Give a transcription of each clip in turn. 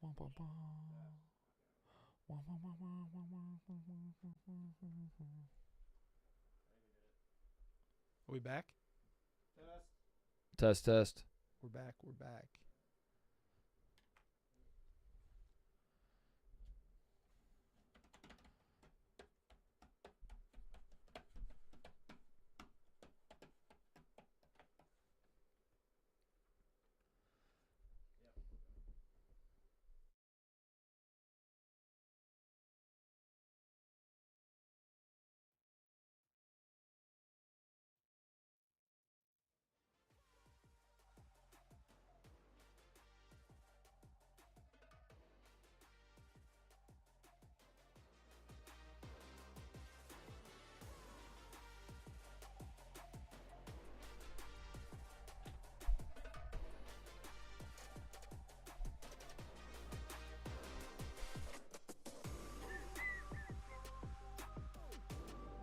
Are we back? Test. We're back.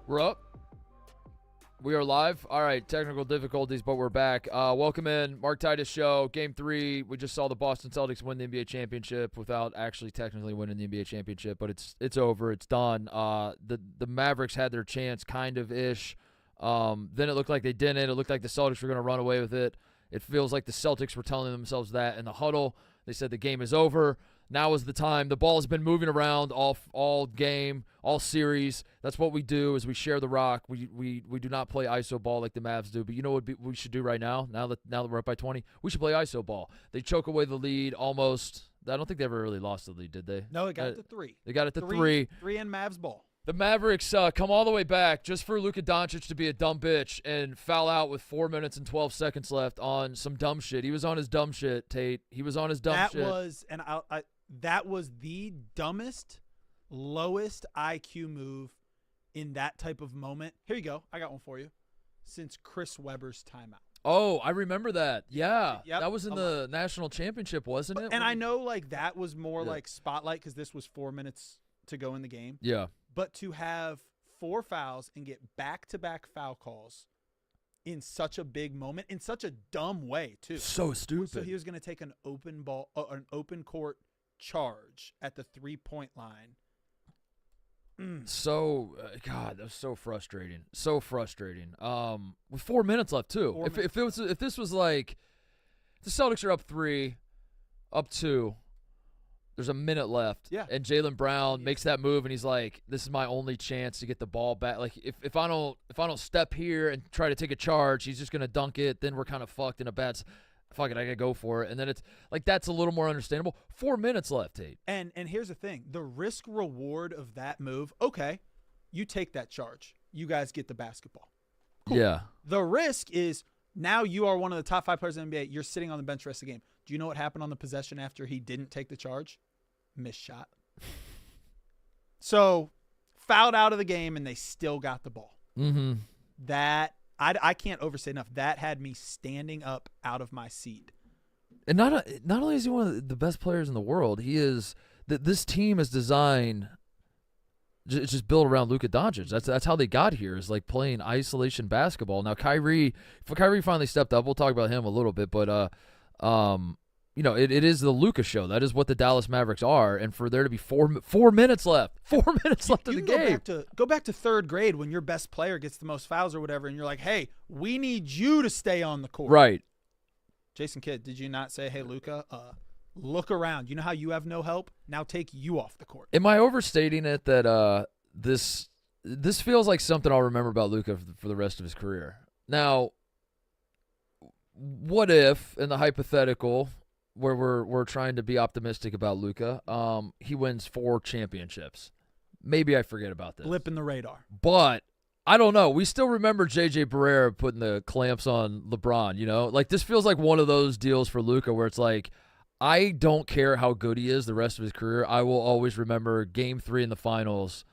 We're up. We are live. All right, technical difficulties, but we're back. Welcome in, Mark-Titus-show, Game 3. We just saw the Boston Celtics win the NBA championship without actually technically winning the NBA championship, but it's over. It's done. The Mavericks had their chance, kind of-ish. Then it looked like they didn't. It looked like the Celtics were going to run away with it. It feels like the Celtics were telling themselves that in the huddle. They said the game is over. Now is the time. The ball has been moving around all game, all series. That's what we do is we share the rock. We do not play iso ball like the Mavs do. But you know what we should do right now? Now that we're up by 20, we should play iso ball. They choke away the lead almost. I don't think they ever really lost the lead, did they? No, they got it to 3. They got it to 3. 3 in Mavs ball. The Mavericks come all the way back just for Luka Doncic to be a dumb bitch and foul out with 4 minutes and 12 seconds left on some dumb shit. He was on his dumb shit, Tate. He was on his dumb shit. That was the dumbest, lowest IQ move in that type of moment. Here you go. I got one for you. Since Chris Webber's timeout. Oh, I remember that. Yeah. Yep. That was in the national championship, wasn't it? And I know like that was more like spotlight because this was 4 minutes to go in the game. Yeah. But to have 4 fouls and get back-to-back foul calls in such a big moment, in such a dumb way, too. So stupid. So he was going to take an open court charge at the 3-point line. So, God, that was so frustrating. So frustrating. With 4 minutes left, too. If this was like the Celtics are up 3, up 2. There's a minute left, and Jaylen Brown makes that move, and he's like, "This is my only chance to get the ball back. Like, if I don't step here and try to take a charge, he's just gonna dunk it. Then we're kind of fucked in a bad. Fuck it, I gotta go for it. And then it's like that's a little more understandable. 4 minutes left, Tate. And here's the thing: the risk reward of that move. Okay, you take that charge. You guys get the basketball. Cool. Yeah. The risk is now you are one of the top 5 players in the NBA. You're sitting on the bench the rest of the game. Do you know what happened on the possession after he didn't take the charge? Missed shot. So, fouled out of the game, and they still got the ball. Mm-hmm. That, I can't overstate enough. That had me standing up out of my seat. And not only is he one of the best players in the world, he is this team is designed just built around Luka Doncic. That's how they got here, is like playing isolation basketball. Now Kyrie finally stepped up. We'll talk about him a little bit, but it is the Luka show. That is what the Dallas Mavericks are, and for there to be 4 minutes left, 4 minutes left in the game. Go back to third grade when your best player gets the most fouls or whatever, and you're like, "Hey, we need you to stay on the court." Right. Jason Kidd, did you not say, "Hey, Luka, look around. You know how you have no help? Now take you off the court." Am I overstating it that this feels like something I'll remember about Luka for the rest of his career? Now, what if in the hypothetical where we're trying to be optimistic about Luka, he wins 4 championships? Maybe I forget about this. Blip in the radar. But I don't know. We still remember J.J. Barrera putting the clamps on LeBron, you know? Like, this feels like one of those deals for Luka where it's like, I don't care how good he is the rest of his career. I will always remember Game 3 in the finals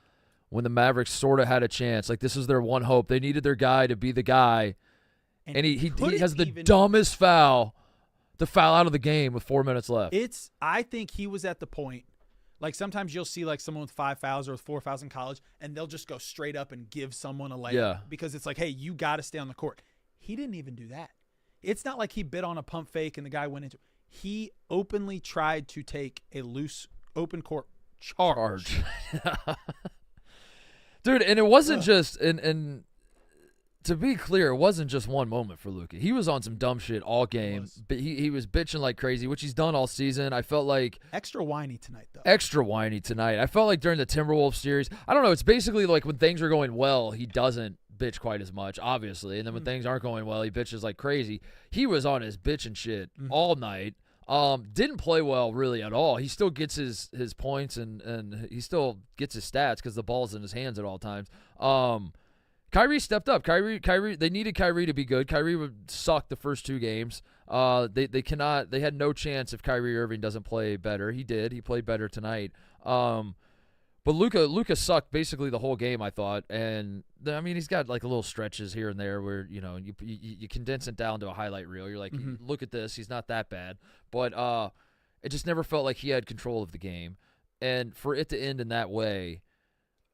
when the Mavericks sort of had a chance. Like, this is their one hope. They needed their guy to be the guy. And he has the dumbest foul to foul out of the game with 4 minutes left. I think he was at the point, like sometimes you'll see like someone with 5 fouls or with 4 fouls in college, and they'll just go straight up and give someone a layup because it's like, hey, you got to stay on the court. He didn't even do that. It's not like he bit on a pump fake and the guy went into it. he openly tried to take a loose open court charge. Dude, and it wasn't just and to be clear, it wasn't just one moment for Luka. He was on some dumb shit all game. But he was bitching like crazy, which he's done all season. I felt like extra whiny tonight, though. Extra whiny tonight. I felt like during the Timberwolves series, I don't know, it's basically like when things are going well, he doesn't bitch quite as much, obviously. And then when things aren't going well, he bitches like crazy. He was on his bitching shit all night. Didn't play well really at all. He still gets his points and he still gets his stats because the ball's in his hands at all times. Kyrie stepped up. Kyrie. They needed Kyrie to be good. Kyrie would suck the first 2 games. They had no chance if Kyrie Irving doesn't play better. He did. He played better tonight. But Luka sucked basically the whole game, I thought. And I mean, he's got like little stretches here and there where you condense it down to a highlight reel. You're like, look at this. He's not that bad. But it just never felt like he had control of the game. And for it to end in that way,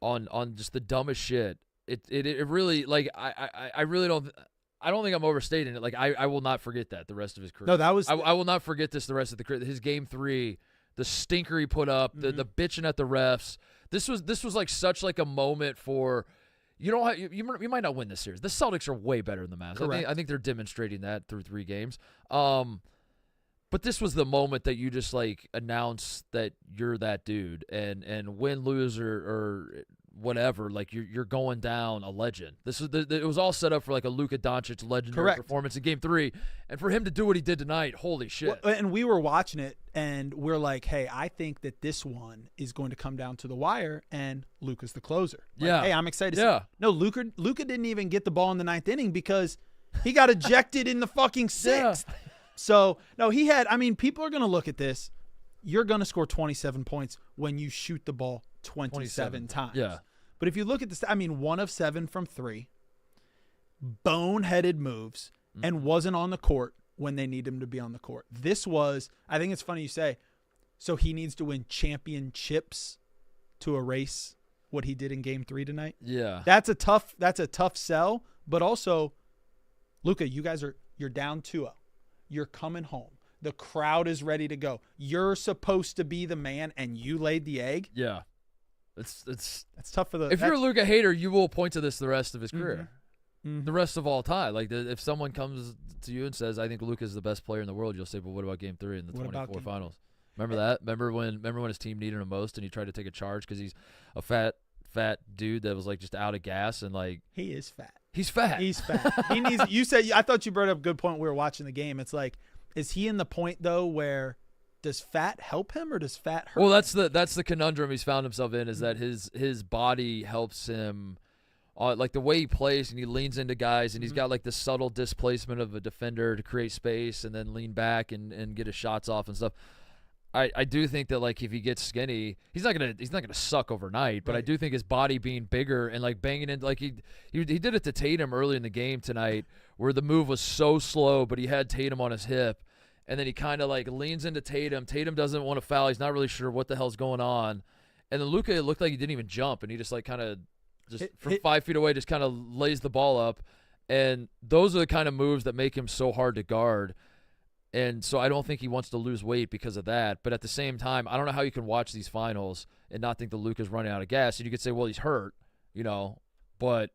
on just the dumbest shit. It really, like, I really don't think I'm overstating it. Like, I will not forget that the rest of his career. No, that was I will not forget this the rest of his game 3, the stinker he put up, the bitching at the refs. This was like such like a moment for you might not win this series. The Celtics are way better than the Mavs. I think they're demonstrating that through 3 games. But this was the moment that you just like announce that you're that dude and win, lose or whatever, like you're going down a legend. It was all set up for like a Luka Doncic legendary performance in Game 3, and for him to do what he did tonight, holy shit! Well, and we were watching it, and we're like, "Hey, I think that this one is going to come down to the wire, and Luka's the closer." Like, hey, I'm excited. To see. No, Luka didn't even get the ball in the 9th inning because he got ejected in the fucking 6th. Yeah. So no, he had. I mean, people are gonna look at this. You're gonna score 27 points when you shoot the ball 27 times. Yeah. But if you look at this, I mean, 1 of 7 from 3, boneheaded moves, and wasn't on the court when they need him to be on the court. This was, I think it's funny you say, so he needs to win championships to erase what he did in Game 3 tonight. Yeah. That's a tough sell, but also, Luka, you're down 2-0. You're coming home. The crowd is ready to go. You're supposed to be the man, and you laid the egg. Yeah. It's tough for the. If you're a Luka hater, you will point to this the rest of his career, the rest of all time. Like if someone comes to you and says, "I think Luka is the best player in the world," you'll say, "But what about Game 3 in the 24 finals?" Remember that? Remember when his team needed him most and he tried to take a charge because he's a fat dude that was like just out of gas and like he is fat. He's fat. He's fat. He needs. You said. I thought you brought up a good point. We were watching the game. It's like, is he in the point though where? Does fat help him or does fat hurt? Well, that's the conundrum he's found himself in is that his body helps him, like the way he plays and he leans into guys and he's got like the subtle displacement of a defender to create space and then lean back and get his shots off and stuff. I do think that like if he gets skinny, he's not gonna suck overnight. But I do think his body being bigger and like banging in like he did it to Tatum early in the game tonight where the move was so slow, but he had Tatum on his hip. And then he kind of like leans into Tatum. Tatum doesn't want to foul. He's not really sure what the hell's going on. And then Luka, it looked like he didn't even jump. And he just like kind of from 5 feet away just kind of lays the ball up. And those are the kind of moves that make him so hard to guard. And so I don't think he wants to lose weight because of that. But at the same time, I don't know how you can watch these finals and not think that Luka's running out of gas. And you could say, well, he's hurt, but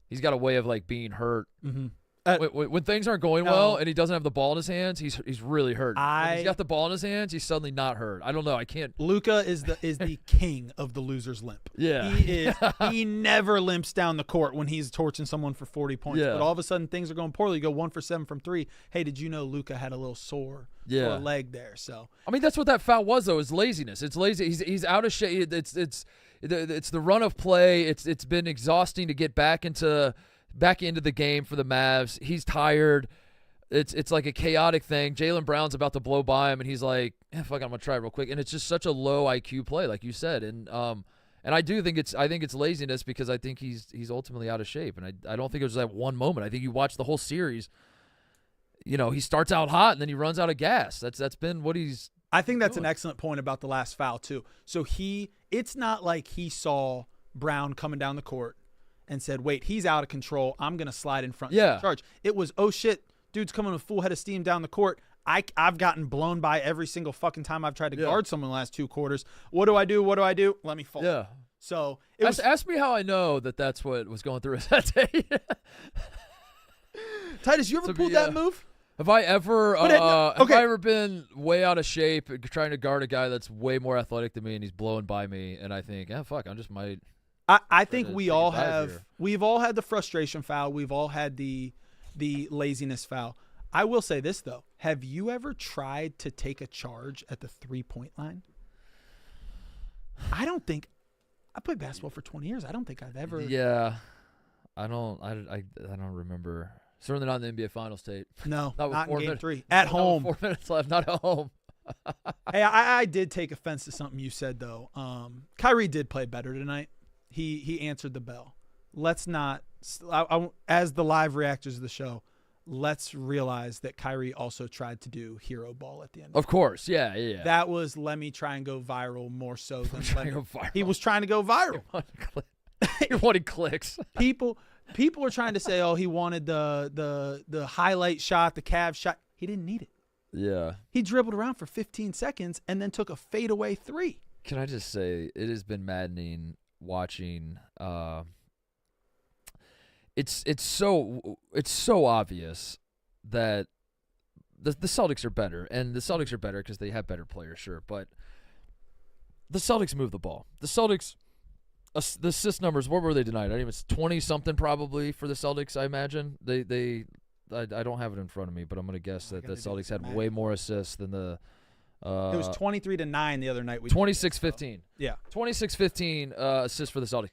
he's got a way of like being hurt. Mm-hmm. When things aren't going well and he doesn't have the ball in his hands, he's really hurt. When he's got the ball in his hands, he's suddenly not hurt. I don't know. I can't. Luka is the king of the loser's limp. Yeah, he is. He never limps down the court when he's torching someone for 40 points. Yeah. But all of a sudden things are going poorly. You go 1 for 7 from 3. Hey, did you know Luka had a little sore leg there? So I mean, that's what that foul was though. Is laziness. It's lazy. He's out of shape. It's the run of play. It's been exhausting to get back into the game for the Mavs. He's tired. It's like a chaotic thing. Jaylen Brown's about to blow by him, and he's like, fuck it, I'm gonna try it real quick. And it's just such a low IQ play, like you said. And I do think it's laziness because I think he's ultimately out of shape. And I don't think it was that one moment. I think you watch the whole series. He starts out hot and then he runs out of gas. That's been what he's. I think that's an excellent point about the last foul too. So it's not like he saw Brown coming down the court and said, wait, he's out of control. I'm going to slide in front and charge. It was, oh, shit, dude's coming with full head of steam down the court. I've gotten blown by every single fucking time I've tried to guard someone in the last 2 quarters. What do I do? Let me fall. Yeah. So ask me how I know that's what was going through his head that day. Titus, you ever pulled that move? Have I ever have I ever been way out of shape trying to guard a guy that's way more athletic than me and he's blowing by me and I think, fuck, I just might. I think we all have. Here. We've all had the frustration foul. We've all had the laziness foul. I will say this though: have you ever tried to take a charge at the 3-point line? I don't think. I played basketball for 20 years. I don't think I've ever. Yeah, I don't remember. Certainly not in the NBA Finals, Tate. No, not in Game 3. At home. 4 minutes left, not at home. Hey, I did take offense to something you said though. Kyrie did play better tonight. He answered the bell. Let's not, as the live reactors of the show, let's realize that Kyrie also tried to do hero ball at the end. Of course, yeah. That was let me try and go viral more so than he was trying to go viral. You're wanting clicks. People are trying to say, oh, he wanted the highlight shot, the Cavs shot. He didn't need it. Yeah. He dribbled around for 15 seconds and then took a fadeaway 3. Can I just say, it has been maddening watching. It's so obvious that the Celtics are better, and the Celtics are better because they have better players, sure, but the Celtics move the ball. The Celtics, the assist numbers, what were they tonight? I think it was 20-something probably for the Celtics, I imagine. I don't have it in front of me, but I'm going to guess that the Celtics had way more assists than the it was 23-9 the other night. 26-15. Yeah. 26-15 assists for the Celtics.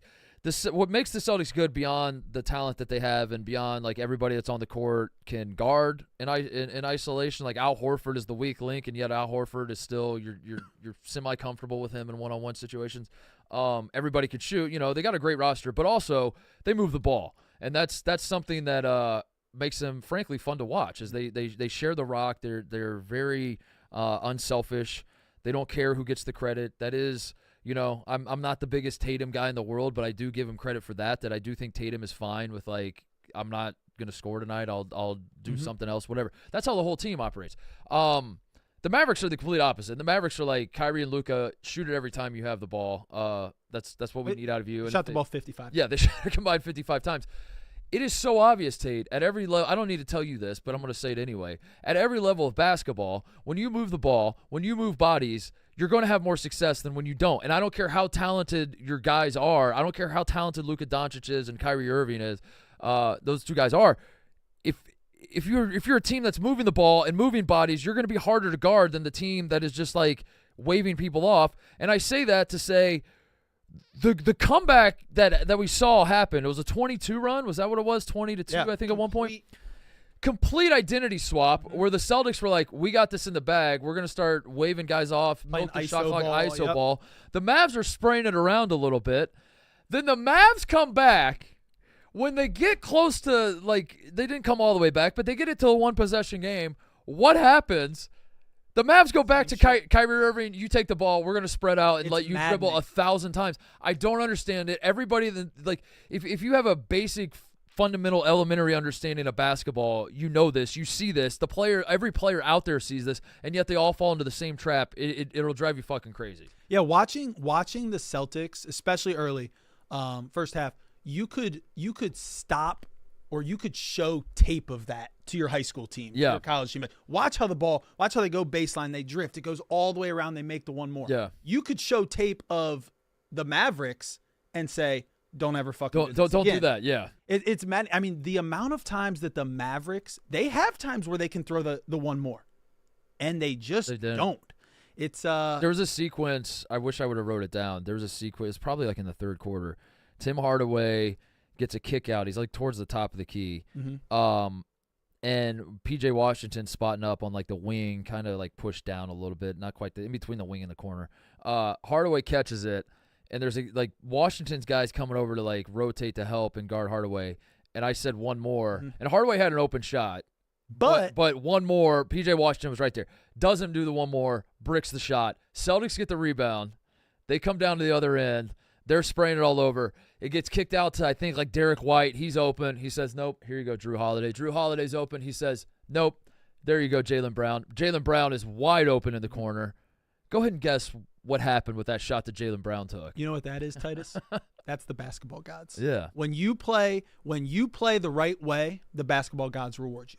What makes the Celtics good beyond the talent that they have and beyond like everybody that's on the court can guard in isolation. Like Al Horford is the weak link, and yet Al Horford is still you're semi comfortable with him in one-on-one situations. Everybody could shoot. They got a great roster, but also they move the ball, and that's something that makes them frankly fun to watch. Is they share the rock. They're very unselfish. They don't care who gets the credit. That is. I'm not the biggest Tatum guy in the world, but I do give him credit for that I do think Tatum is fine with, like, I'm not going to score tonight. I'll do something else, whatever. That's how the whole team operates. The Mavericks are the complete opposite. The Mavericks are like Kyrie and Luka, shoot it every time you have the ball. That's what we need out of you. Shot the ball 55. Yeah, they shot it combined 55 times. It is so obvious, Tate, at every level. I don't need to tell you this, but I'm going to say it anyway. At every level of basketball, when you move the ball, when you move bodies, you're going to have more success than when you don't. And I don't care how talented your guys are. I don't care how talented Luka Doncic is and Kyrie Irving is. Those two guys are. If you're a team that's moving the ball and moving bodies, you're going to be harder to guard than the team that is just like waving people off. And I say that to say the comeback that we saw happen, it was a 22 run. Was that what it was? 20-2, yeah, I think, at one point. Complete identity swap where the Celtics were like, we got this in the bag. We're going to start waving guys off, milk the shot clock, ISO ball. The Mavs are spraying it around a little bit. Then the Mavs come back. When they get close to, like, they didn't come all the way back, but they get it to a one-possession game. What happens? The Mavs go back to Kyrie Irving. You take the ball. We're going to spread out and let you dribble 1,000 times. I don't understand it. Everybody, like, if you have a basic fundamental elementary understanding of basketball, you know this, you see this, every player out there sees this, and yet they all fall into the same trap. It'll drive you fucking crazy. Yeah, watching the Celtics, especially early, first half, you could stop or you could show tape of that to your high school team, yeah, your college team. Watch how they go baseline, they drift, it goes all the way around, they make the one more. Yeah, you could show tape of the Mavericks and say, don't ever fucking don't do that. Yeah, it's mad. I mean, the amount of times that the Mavericks, they have times where they can throw the one more, and they just don't. It's there was a sequence. I wish I would have wrote it down. There was a sequence, probably like in the third quarter. Tim Hardaway gets a kick out. He's like towards the top of the key, and PJ Washington spotting up on like the wing, kind of like pushed down a little bit, not quite in between the wing and the corner. Hardaway catches it. And there's like Washington's guys coming over to like rotate to help and guard Hardaway. And I said one more. And Hardaway had an open shot. But one more. PJ Washington was right there. Doesn't do the one more. Bricks the shot. Celtics get the rebound. They come down to the other end. They're spraying it all over. It gets kicked out to, I think, like Derek White. He's open. He says, nope. Here you go, Drew Holiday. Drew Holiday's open. He says, nope. There you go, Jaylen Brown. Jaylen Brown is wide open in the corner. Go ahead and guess what happened with that shot that Jaylen Brown took. You know what that is, Titus? That's the basketball gods. Yeah. When you play the right way, the basketball gods reward you.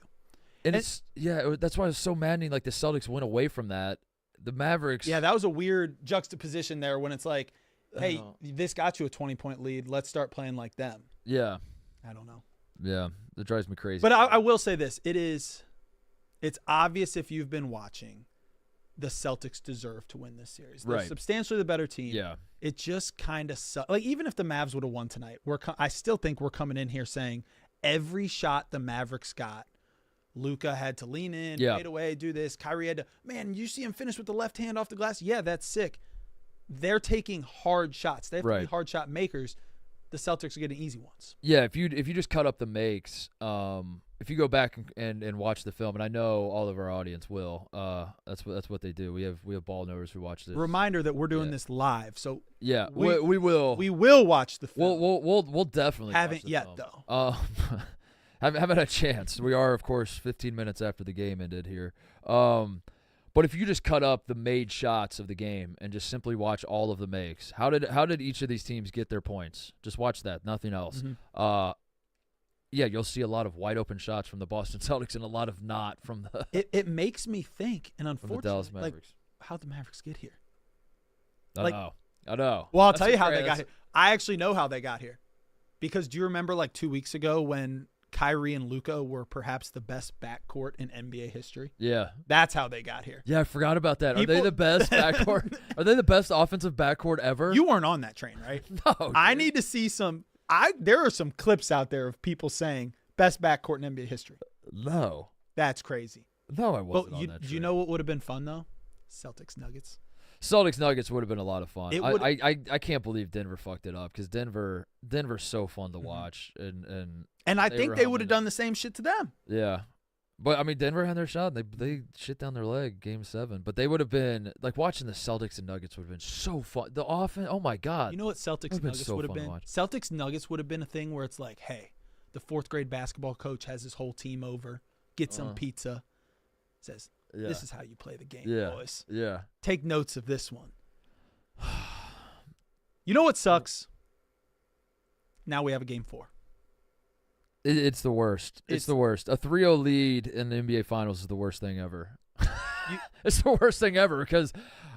And that's why it was so maddening. Like the Celtics went away from that. The Mavericks. Yeah, that was a weird juxtaposition there when it's like, hey, this got you a 20-point lead. Let's start playing like them. Yeah. I don't know. Yeah, that drives me crazy. But I will say this: it's obvious if you've been watching, the Celtics deserve to win this series. They're substantially the better team. Yeah. It just kind of sucks. Like, even if the Mavs would have won tonight, I still think we're coming in here saying every shot the Mavericks got, Luka had to lean in, fade away, do this. Kyrie had to, man, you see him finish with the left hand off the glass? Yeah, that's sick. They're taking hard shots. They have to be hard shot makers. The Celtics are getting easy ones. Yeah, if you just cut up the makes, if you go back and watch the film, and I know all of our audience will, that's what they do. We have ball knowers who watch this. Reminder that we're doing this live, so we will watch the film. We'll definitely haven't watch the yet film. though. Haven't had a chance. We are, of course, 15 minutes after the game ended here. But if you just cut up the made shots of the game and just simply watch all of the makes, how did each of these teams get their points? Just watch that, nothing else. Mm-hmm. You'll see a lot of wide open shots from the Boston Celtics and a lot of not from the. It makes me think, and unfortunately, the Dallas Mavericks. Like, how'd the Mavericks get here? I know. Well, I'll tell you how they got here. I actually know how they got here, because do you remember like 2 weeks ago when Kyrie and Luka were perhaps the best backcourt in NBA history? Yeah. That's how they got here. Yeah, I forgot about that. Are they the best backcourt? Are they the best offensive backcourt ever? You weren't on that train, right? No. Dude. I need to see some there are some clips out there of people saying best backcourt in NBA history. No. That's crazy. No, I wasn't on that train. Do you know what would have been fun though? Celtics Nuggets. Celtics Nuggets would have been a lot of fun. I can't believe Denver fucked it up, because Denver's so fun to watch, and I think they would have done the same shit to them. Yeah, but I mean Denver had their shot. They shit down their leg Game 7, but they would have been like watching the Celtics and Nuggets would have been so fun. The offense, oh my god! You know what Celtics Nuggets would have been? Celtics Nuggets would have been a thing where it's like, hey, the 4th grade basketball coach has his whole team over, get some pizza, says. Yeah. This is how you play the game, boys. Yeah. Take notes of this one. You know what sucks? Now we have a Game 4. It's the worst. It's the worst. A 3-0 lead in the NBA Finals is the worst thing ever. It's the worst thing ever, because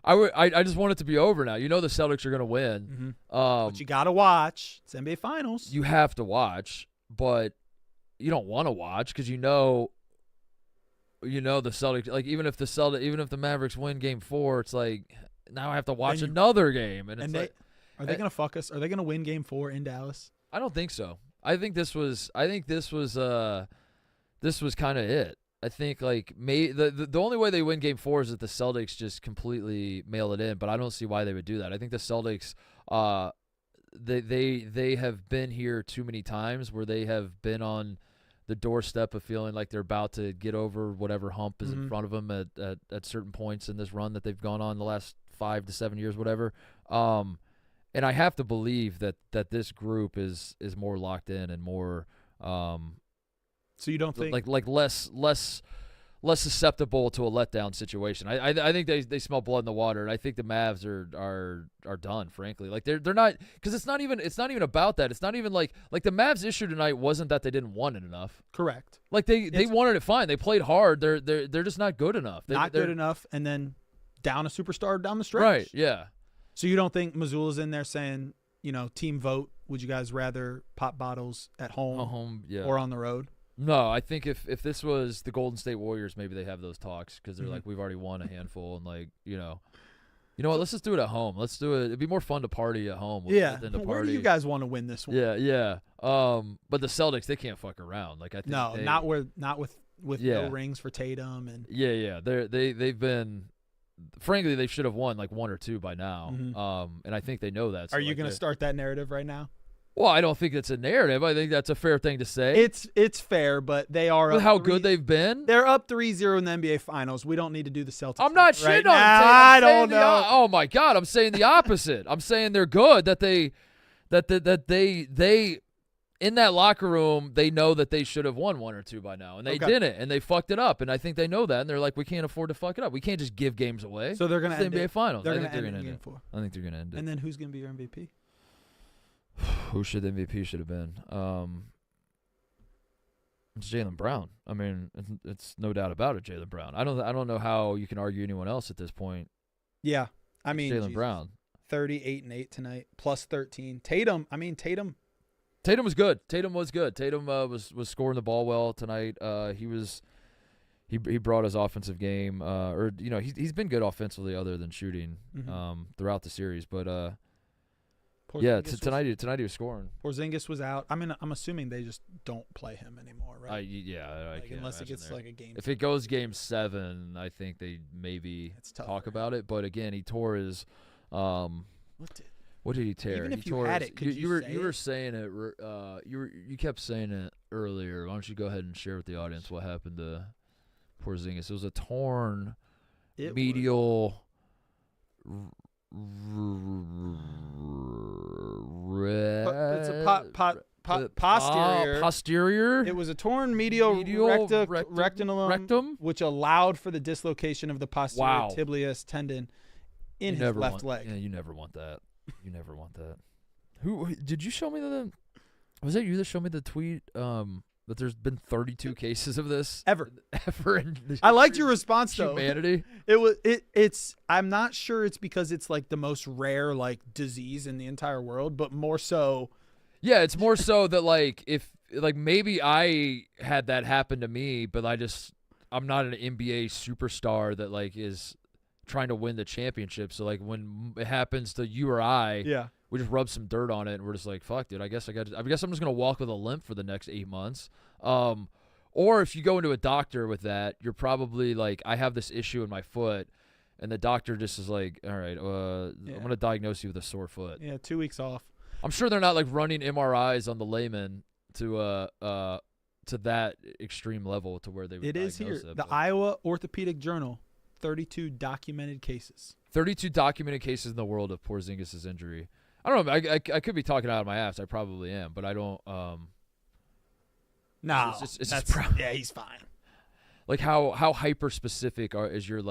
I just want it to be over now. You know the Celtics are going to win. Mm-hmm. But you got to watch. It's NBA Finals. You have to watch, but you don't want to watch, because you know the Celtics, like even if the Mavericks win Game 4, it's like now I have to watch another game, and it's are they going to fuck us? Are they going to win Game 4 in Dallas? I don't think so. I think this was kind of it. I think like the only way they win Game 4 is that the Celtics just completely mail it in, but I don't see why they would do that. I think the Celtics they have been here too many times where they have been on the doorstep of feeling like they're about to get over whatever hump is in front of them at certain points in this run that they've gone on the last 5 to 7 years, whatever. And I have to believe that this group is more locked in and more. So you don't think like less susceptible to a letdown situation. I think they smell blood in the water, and I think the Mavs are done. Frankly, like they're not, because it's not even about that. It's not even like the Mavs' issue tonight wasn't that they didn't want it enough. Correct. Like they wanted it fine. They played hard. They're just not good enough. They're good enough, and then down a superstar down the stretch. Right. Yeah. So you don't think Mazzulla's in there saying, team vote? Would you guys rather pop bottles at home, or on the road? No, I think if this was the Golden State Warriors, maybe they have those talks, because they're like, we've already won a handful, and like, you know what? Let's just do it at home. Let's do it. It'd be more fun to party at home. Yeah. Than to party. Where do you guys want to win this one? Yeah. But the Celtics, they can't fuck around. Like I think not with no rings for Tatum and they've been. Frankly, they should have won like 1 or 2 by now. And I think they know that. So are you going to start that narrative right now? Well, I don't think it's a narrative. I think that's a fair thing to say. It's fair, but they are with how good they've been. They're up 3-0 in the NBA Finals. We don't need to do the Celtics. I'm not shitting on them. I don't know. Oh my God, I'm saying the opposite. I'm saying they're good. That they in that locker room, they know that they should have won 1 or 2 by now, and they didn't, and they fucked it up. And I think they know that, and they're like, we can't afford to fuck it up. We can't just give games away. So they're going to end the NBA it. Finals. I think they're going to end it. I think they're going to end it. And then who's going to be your MVP? Who should the MVP should have been? It's Jaylen Brown. I mean, it's no doubt about it, Jaylen Brown. I don't know how you can argue anyone else at this point. Yeah, I mean, Jaylen Brown. 38 and 8 tonight, plus 13. Tatum. Tatum was good. Tatum was scoring the ball well tonight. He brought his offensive game, he's been good offensively other than shooting throughout the series. But tonight he was scoring. Porzingis was out. I mean, I'm assuming they just don't play him anymore, right? I can't unless it gets like a game. If it goes Game 7, I think they maybe talk about it. But again, he tore his. What did he tear? Even if he you tore had his, it, could you were saying it. You kept saying it earlier. Why don't you go ahead and share with the audience what happened to Porzingis? It was a torn medial. It's a posterior. It was a torn medial rectum, which allowed for the dislocation of the posterior tibialis tendon in his left leg. Yeah, you never want that. You never want that. Who did you show me the? Was that you that showed me the tweet? That there's been 32 cases of this ever in I liked your response though. Humanity. It's I'm not sure it's because it's like the most rare like disease in the entire world, but more so. Yeah, it's more so that like if like maybe I had that happen to me, but I'm not an NBA superstar that like is trying to win the championship. So like when it happens to you or I, we just rub some dirt on it and we're just like, fuck, dude, I guess I'm just gonna walk with a limp for the next 8 months. Or if you go into a doctor with that, you're probably like, I have this issue in my foot, and the doctor just is like, all right, I'm gonna diagnose you with a sore foot. Yeah, 2 weeks off. I'm sure they're not like running MRIs on the layman to that extreme level to where they would. It is here. The Iowa Orthopedic Journal. 32 documented cases. 32 documented cases in the world of Porzingis' injury. I don't know. I could be talking out of my ass. I probably am, but I don't. No, yeah, he's fine. Like how hyper specific is your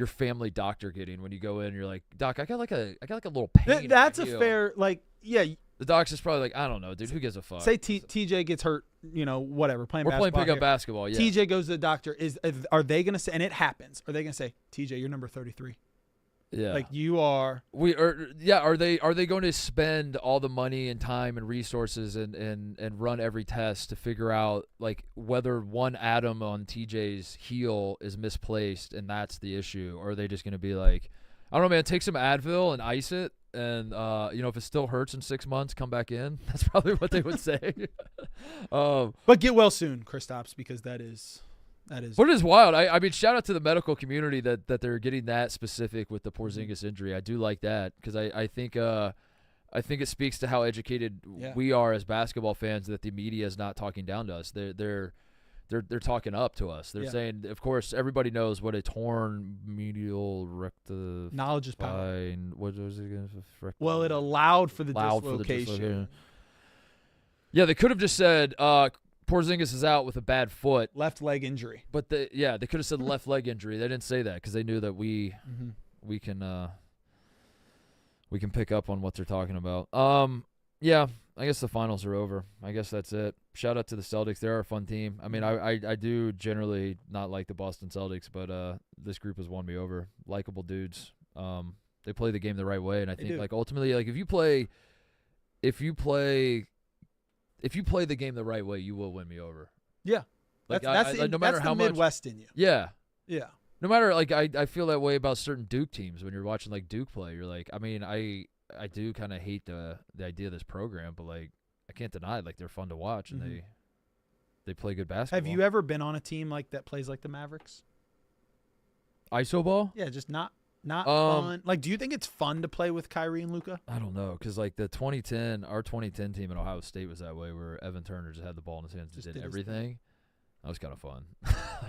family doctor getting when you go in and you're like, Doc, I got like a little pain. That's a fair The doc's just probably like, I don't know, dude. Who gives a fuck? Say TJ gets hurt, whatever, playing basketball. We're playing pickup basketball, yeah. TJ goes to the doctor. Are they going to say, and it happens, are they going to say, TJ, you're number 33? Yeah. Like you are. Are they going to spend all the money and time and resources and run every test to figure out like whether one atom on TJ's heel is misplaced and that's the issue? Or are they just going to be like, I don't know, man, take some Advil and ice it. And, if it still hurts in 6 months, come back in. That's probably what they would say. But get well soon, Kristaps, because that is. But it is wild. I mean, shout out to the medical community that they're getting that specific with the Porzingis injury. I do like that because I think it speaks to how educated we are as basketball fans that the media is not talking down to us. They're talking up to us. They're saying, of course, everybody knows what a torn medial rectum. Knowledge is power. What was it again? Well, it allowed for the dislocation. Yeah, they could have just said Porzingis is out with a bad foot. Left leg injury. But they could have said left leg injury. They didn't say that because they knew that we can pick up on what they're talking about. Yeah, I guess the finals are over. I guess that's it. Shout out to the Celtics. They're a fun team. I mean, I do generally not like the Boston Celtics, but this group has won me over. Likeable dudes. They play the game the right way, and I think like ultimately, like if you play the game the right way, you will win me over. Yeah, like that's the Midwest in you. Yeah, yeah. No matter like I feel that way about certain Duke teams when you're watching like Duke play. You're like, I mean, I do kind of hate the idea of this program, but like I can't deny it, like they're fun to watch and they play good basketball. Have you ever been on a team like that plays like the Mavericks? ISO ball? Yeah, just not fun. Like, do you think it's fun to play with Kyrie and Luka? I don't know, because like our 2010 team at Ohio State was that way, where Evan Turner just had the ball in his hands, just did everything. That was kind of fun.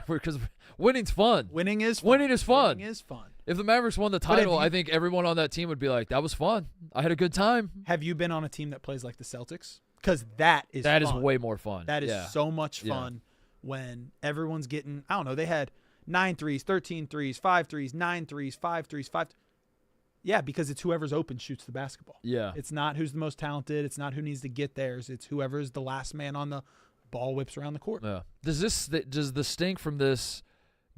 Because winning's fun. Winning is fun. Winning is fun. Winning is fun. If the Mavericks won the title, I think everyone on that team would be like, that was fun. I had a good time. Have you been on a team that plays like the Celtics? Because that is way more fun. That is so much fun when everyone's getting, I don't know, they had 9 threes, 13 threes, 5 threes, 9 threes, 5 threes, 5. Yeah, because it's whoever's open shoots the basketball. Yeah. It's not who's the most talented. It's not who needs to get theirs. It's whoever's the last man on the ball whips around the court. Yeah. Does the stink from this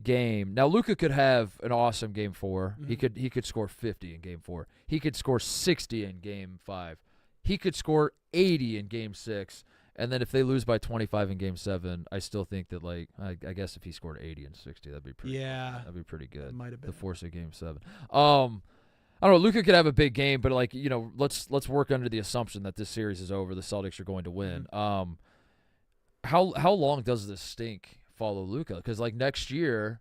game? Now Luka could have an awesome game 4. Mm-hmm. He could score 50 in game 4. He could score 60 in game 5. He could score 80 in game 6. And then if they lose by 25 in game 7, I still think that, like, I guess if he scored 80 and 60, that'd be pretty that'd be pretty good. Might have been. The force of game 7. I don't know. Luka could have a big game, but, like, you know, let's work under the assumption that this series is over. The Celtics are going to win. Mm-hmm. How long does this stink follow Luka? Because, like, next year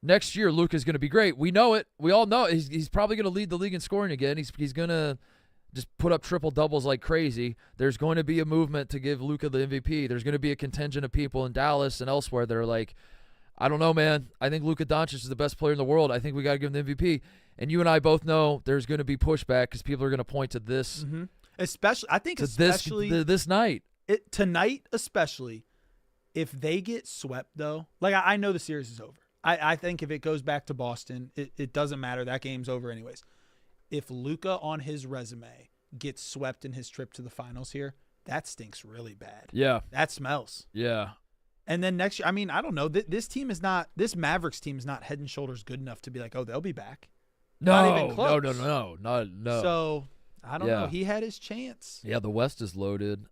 Luka's going to be great. We know it. We all know it. He's probably going to lead the league in scoring again. He's going to just put up triple doubles like crazy. There's going to be a movement to give Luka the MVP. There's going to be a contingent of people in Dallas and elsewhere that are like, I don't know, man. I think Luka Doncic is the best player in the world. I think we got to give him the MVP. And you and I both know there's going to be pushback because people are going to point to this. Mm-hmm. Especially this night. Tonight, especially, if they get swept, though, like I know the series is over. I think if it goes back to Boston, it doesn't matter. That game's over anyways. If Luka on his resume gets swept in his trip to the finals here, that stinks really bad. Yeah. That smells. Yeah. And then next year, I mean, I don't know. This Mavericks team is not head and shoulders good enough to be like, oh, they'll be back. No, not even close. No. So, I don't know. He had his chance. Yeah, the West is loaded.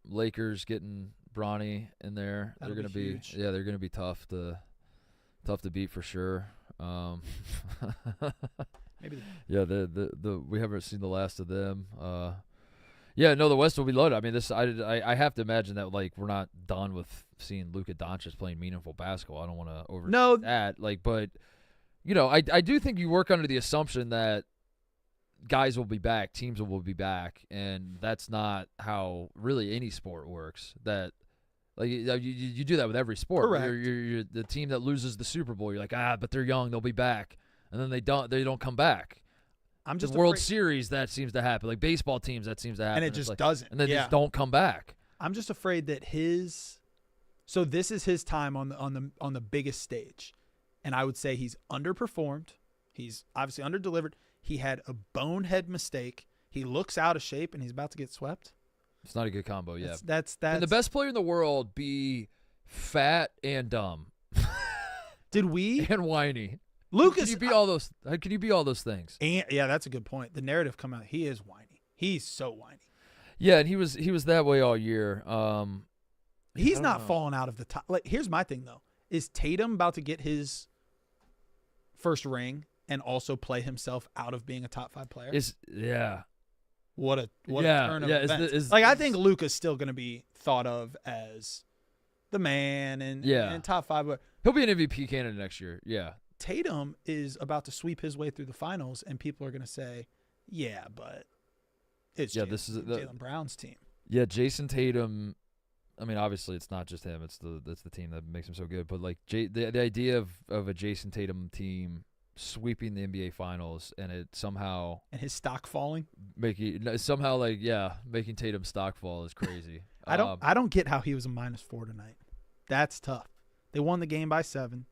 Lakers getting Bronny in there. They're going to be huge. Yeah, they're going to be tough to beat for sure. Maybe. Yeah, the we haven't seen the last of them. The West will be loaded. I mean, I have to imagine that, like, we're not done with seeing Luka Doncic playing meaningful basketball. I don't want to overstate that. Like, but you know, I do think you work under the assumption that guys will be back, teams will be back, and that's not how really any sport works. That, like, you do that with every sport. Correct. You're the team that loses the Super Bowl. You're like, but they're young, they'll be back, and then they don't come back. I'm just the World Series, that seems to happen. Like baseball teams, that seems to happen. And it just doesn't. And they just don't come back. I'm just afraid that so this is his time on the biggest stage. And I would say he's underperformed. He's obviously underdelivered. He had a bonehead mistake. He looks out of shape and he's about to get swept. It's not a good combo, yeah. That's Can the best player in the world be fat and dumb? Did we? And whiny. Lucas, can you be all those? Can you be all those things? And yeah, that's a good point. The narrative come out. He is whiny. He's so whiny. Yeah, and he was that way all year. He's not falling out of the top. Like, here's my thing though: is Tatum about to get his first ring and also play himself out of being a top 5 player? What a turn of events. I think Luka's still going to be thought of as the man and top 5. He'll be an MVP candidate next year. Yeah. Tatum is about to sweep his way through the finals, and people are going to say, "Yeah, but it's Jaylen Brown's team." Yeah, Jason Tatum. I mean, obviously, it's not just him; it's the team that makes him so good. But like the idea of a Jason Tatum team sweeping the NBA Finals and it somehow and his stock falling, making Tatum's stock fall is crazy. I don't get how he was a -4 tonight. That's tough. They won the game by 7.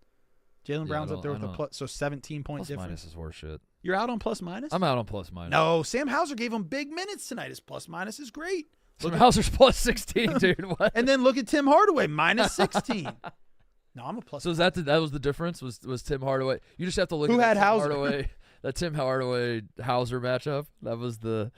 Jaylen Brown's up there with a 17-point difference. Plus minus is horseshit. You're out on plus minus? I'm out on plus minus. No, Sam Hauser gave him big minutes tonight. His plus minus is great. Sam Hauser's plus 16, dude. What? And then look at Tim Hardaway, minus 16. No, I'm a plus. So is that was the difference? Was Tim Hardaway? You just have to look at that Hauser? Hardaway, that Tim Hardaway Hauser matchup. That was the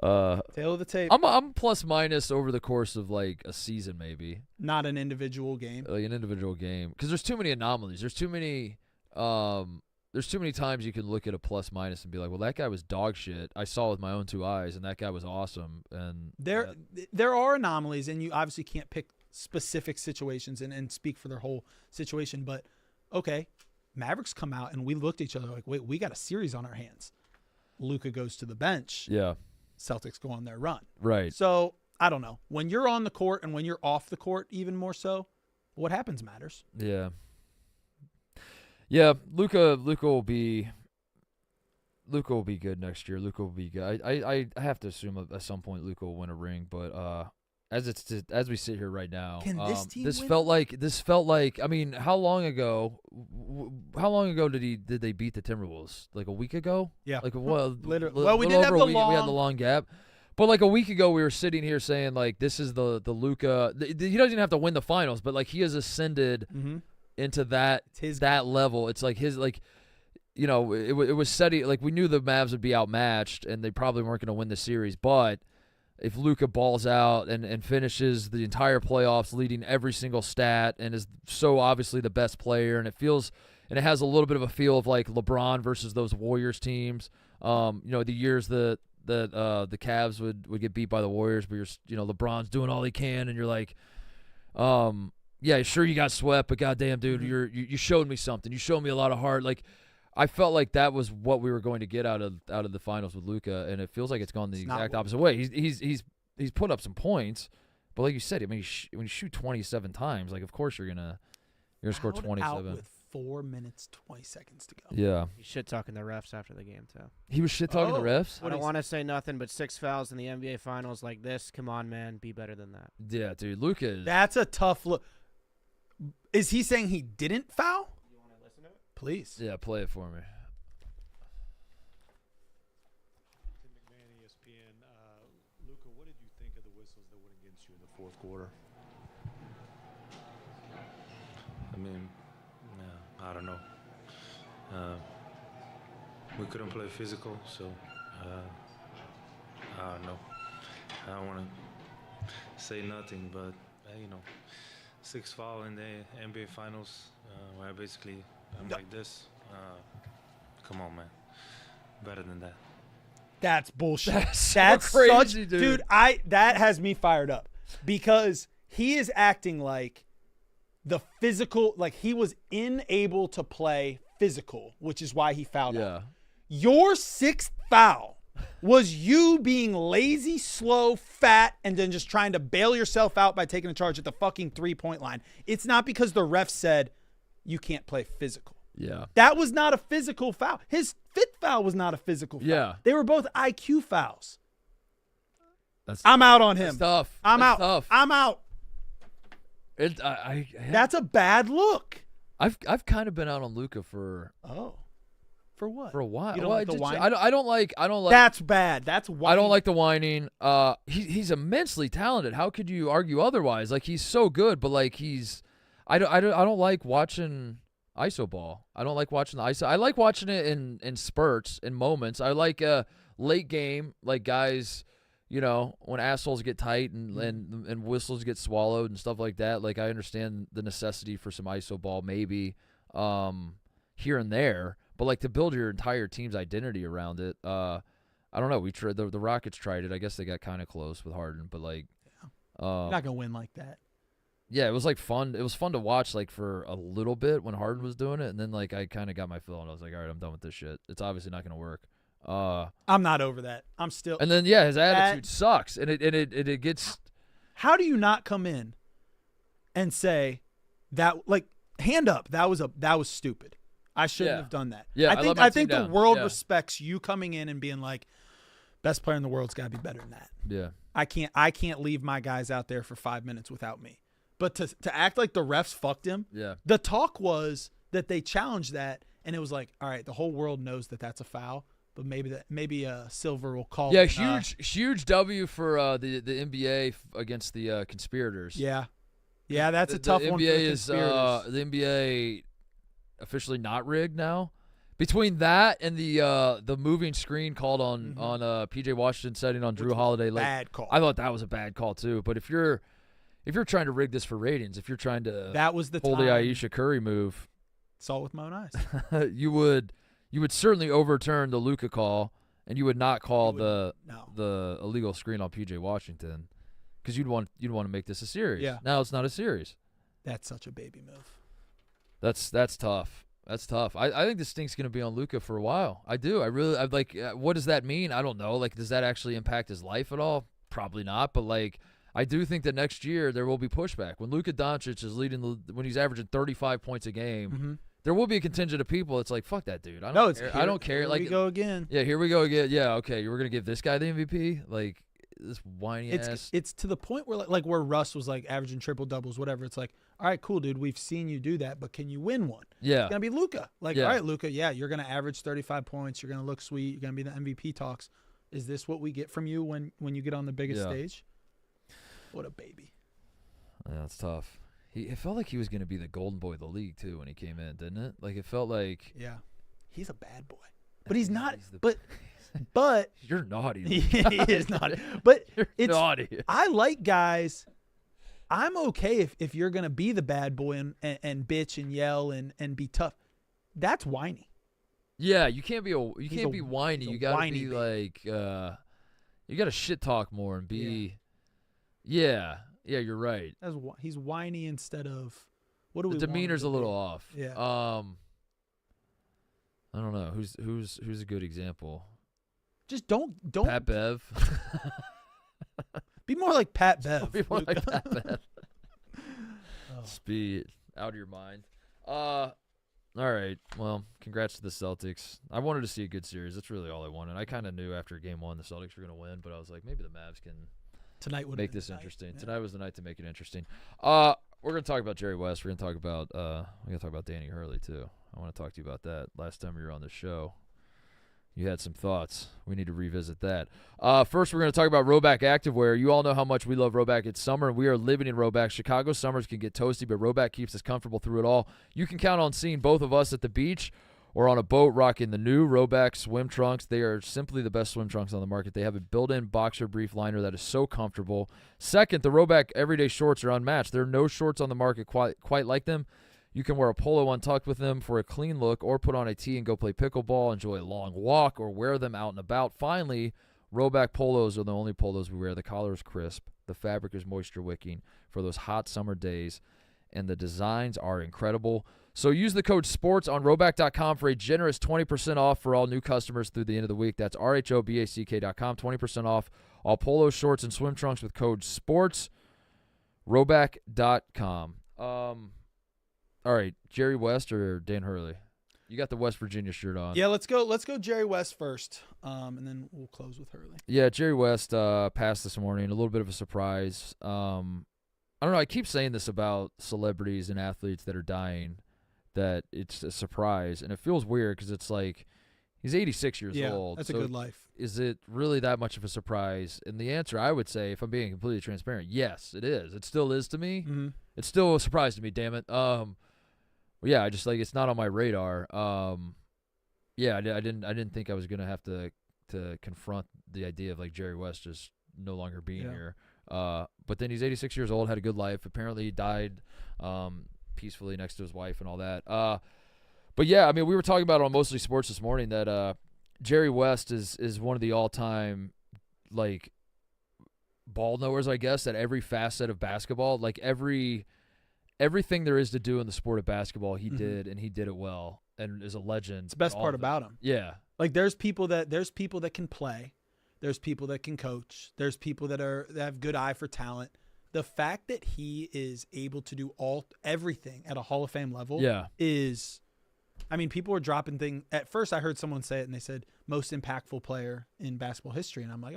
tail of the tape. I'm plus minus over the course of like a season, maybe. Not an individual game. Like an individual game, because there's too many anomalies. There's too many times you can look at a plus minus and be like, well, that guy was dog shit. I saw with my own 2 eyes, and that guy was awesome. And there are anomalies, and you obviously can't pick specific situations and speak for their whole situation. But okay, Mavericks come out, and we looked at each other like, wait, we got a series on our hands. Luka goes to the bench. Yeah. Celtics go on their run. Right. So, I don't know. When you're on the court and when you're off the court, even more so, what happens matters. Yeah. Yeah, Luka will be Luka will be good next year. Luka will be good. I have to assume at some point Luka will win a ring, but as we sit here right now, Can this team this win? felt like. I mean, how long ago did they beat the Timberwolves? Like a week ago? Yeah. Like what? Literally. Well, we did have the long. We had the long gap. But like a week ago, we were sitting here saying like this is the Luka. He doesn't even have to win the finals, but like he has ascended into that level. It's like his like, you know, it was steady. Like we knew the Mavs would be outmatched and they probably weren't going to win the series. But if Luka balls out and finishes the entire playoffs, leading every single stat, and is so obviously the best player, and it has a little bit of a feel of like LeBron versus those Warriors teams. You know, the years that the Cavs would get beat by the Warriors, but LeBron's doing all he can, and you're like, yeah, sure you got swept, but goddamn, dude, you showed me something. You showed me a lot of heart. Like, I felt like that was what we were going to get out of the finals with Luka, and it feels like it's gone the exact opposite way. He's put up some points, but like you said, I mean, when you shoot 27 times, like of course you're gonna score 27. Out with 4 minutes 20 seconds to go. Yeah, he's shit talking the refs after the game too. He was shit talking the refs. I don't want to say nothing, but 6 fouls in the NBA Finals like this. Come on, man, be better than that. Yeah, dude, Luka. That's a tough look. Is he saying he didn't foul? You want to listen to it? Please. Yeah, play it for me. Tim McMahon, ESPN. Luka, what did you think of the whistles that went against you in the fourth quarter? I mean, I don't know. We couldn't play physical, so I don't know. I don't want to say nothing, but 6 foul in the NBA Finals, where I'm like this. Come on, man. Better than that. That's bullshit. That's crazy, dude. That has me fired up because he is acting like the physical, like he was unable to play physical, which is why he fouled out. Your 6th foul was you being lazy, slow, fat, and then just trying to bail yourself out by taking a charge at the fucking 3-point line. It's not because the ref said you can't play physical. Yeah. That was not a physical foul. His 5th foul was not a physical foul. Yeah. They were both IQ fouls. That's I'm out on him. That's tough. I'm That's out. Tough. I'm out. That's a bad look. I've kind of been out on Luka for what? For a while. You don't like the whining? I don't like. That's bad. That's whining. I don't like the whining. He's immensely talented. How could you argue otherwise? Like he's so good, but like I don't like watching ISO ball. I don't like watching the ISO. I like watching it in spurts, in moments. I like late game, like guys, when assholes get tight and whistles get swallowed and stuff like that. Like I understand the necessity for some ISO ball maybe here and there, but like to build your entire team's identity around it. I don't know. We tried the Rockets tried it. I guess they got kind of close with Harden, but like you're not gonna win like that. Yeah, it was like fun. It was fun to watch like for a little bit when Harden was doing it, and then like I kind of got my fill, and I was like, all right, I'm done with this shit. It's obviously not gonna work. I'm not over that. I'm still. And then his attitude sucks, and it gets. How do you not come in and say that, like, hand up? That was stupid. I shouldn't have done that. Yeah, I think the world respects you coming in and being like, best player in the world's got to be better than that. Yeah. I can't leave my guys out there for 5 minutes without me. But to act like the refs fucked him. Yeah. The talk was that they challenged that, and it was like, all right, the whole world knows that that's a foul. But maybe Silver will call. Yeah, huge W for the NBA against the conspirators. Yeah, that's a tough one. NBA for the is the NBA officially not rigged now. Between that and the moving screen called on PJ Washington setting on Drew Holiday, like, bad call. I thought that was a bad call too. But if you're trying to rig this for ratings, if you're trying to pull the Aisha Curry move, saw it with my own eyes. You would certainly overturn the Luka call, and you would not call the illegal screen on PJ Washington, because you'd want to make this a series. Yeah. Now it's not a series. That's such a baby move. That's tough. That's tough. I think this stink's going to be on Luka for a while. I do. I'd like. What does that mean? I don't know. Like, does that actually impact his life at all? Probably not. But like, I do think that next year there will be pushback when Luka Doncic is when he's averaging 35 points a game. Mm-hmm. there will be a contingent of people. It's like, fuck that dude. I don't care. I don't care. Here like, we go again. Yeah, here we go again. Yeah, okay. You were gonna give this guy the MVP? Like this whiny ass. It's to the point where like where Russ was like averaging triple doubles, whatever. It's like, all right, cool, dude. We've seen you do that, but can you win one? Yeah. It's gonna be Luka. Like, all right, Luka. Yeah, you're gonna average 35 points. You're gonna look sweet. You're gonna be the MVP talks. Is this what we get from you when you get on the biggest stage? What a baby. Yeah, that's tough. It felt like he was gonna be the golden boy of the league too when he came in, didn't it? Like it felt like. Yeah, he's a bad boy, but he's not. But you're naughty. He is naughty. But you're naughty. I like guys. I'm okay if you're gonna be the bad boy and bitch and yell and be tough. That's whiny. Yeah, you can't be whiny. You gotta be like you gotta shit talk more and be. Yeah, you're right. He's whiny instead of what do we? The demeanor's a little off. Yeah. I don't know who's a good example. Just don't Pat Bev. Be more like Pat Bev. Be more like Pat Bev. Speed out of your mind. All right. Well, congrats to the Celtics. I wanted to see a good series. That's really all I wanted. I kind of knew after game 1 the Celtics were going to win, but I was like, maybe the Mavs can make this interesting. Yeah. Tonight was the night to make it interesting. We're going to talk about Jerry West. We're going to talk about Danny Hurley too. I want to talk to you about that. Last time you were on the show, you had some thoughts. We need to revisit that. First, we're going to talk about Roback Activewear. You all know how much we love Roback. It's summer, and we are living in Roback. Chicago summers can get toasty, but Roback keeps us comfortable through it all. You can count on seeing both of us at the beach or on a boat rocking the new Roback swim trunks. They are simply the best swim trunks on the market. They have a built-in boxer brief liner that is so comfortable. Second, the Roback everyday shorts are unmatched. There are no shorts on the market quite like them. You can wear a polo untucked with them for a clean look or put on a tee and go play pickleball, enjoy a long walk, or wear them out and about. Finally, Roback polos are the only polos we wear. The collar is crisp. The fabric is moisture-wicking for those hot summer days, and the designs are incredible. So use the code SPORTS on Roback.com for a generous 20% off for all new customers through the end of the week. That's RHOBACK.com, 20% off all polo shorts and swim trunks with code SPORTS. Roback.com. All right, Jerry West or Dan Hurley? You got the West Virginia shirt on. Yeah, let's go Jerry West first, and then we'll close with Hurley. Yeah, Jerry West passed this morning. A little bit of a surprise. I don't know. I keep saying this about celebrities and athletes that are dying, that it's a surprise, and it feels weird because it's like he's 86 years old. That's a good life. Is it really that much of a surprise? And the answer, I would say, if I'm being completely transparent, yes, it is. It still is to me. Mm-hmm. It's still a surprise to me. Damn it. Yeah, I just it's not on my radar. Yeah, I didn't think I was gonna have to confront the idea of like Jerry West just no longer being here. But then he's 86 years old, had a good life. Apparently, he died peacefully next to his wife and all that. But yeah, I mean, we were talking about it on Mostly Sports this morning that Jerry West is one of the all-time like ball knowers, I guess, at every facet of basketball. Like everything there is to do in the sport of basketball, he did, and he did it well, and is a legend. It's the best part about him. Yeah. Like there's people that can play, there's people that can coach, there's people that have good eye for talent. The fact that he is able to do everything at a Hall of Fame level is, I mean, people were dropping things. At first, I heard someone say it, and they said most impactful player in basketball history, and I'm like,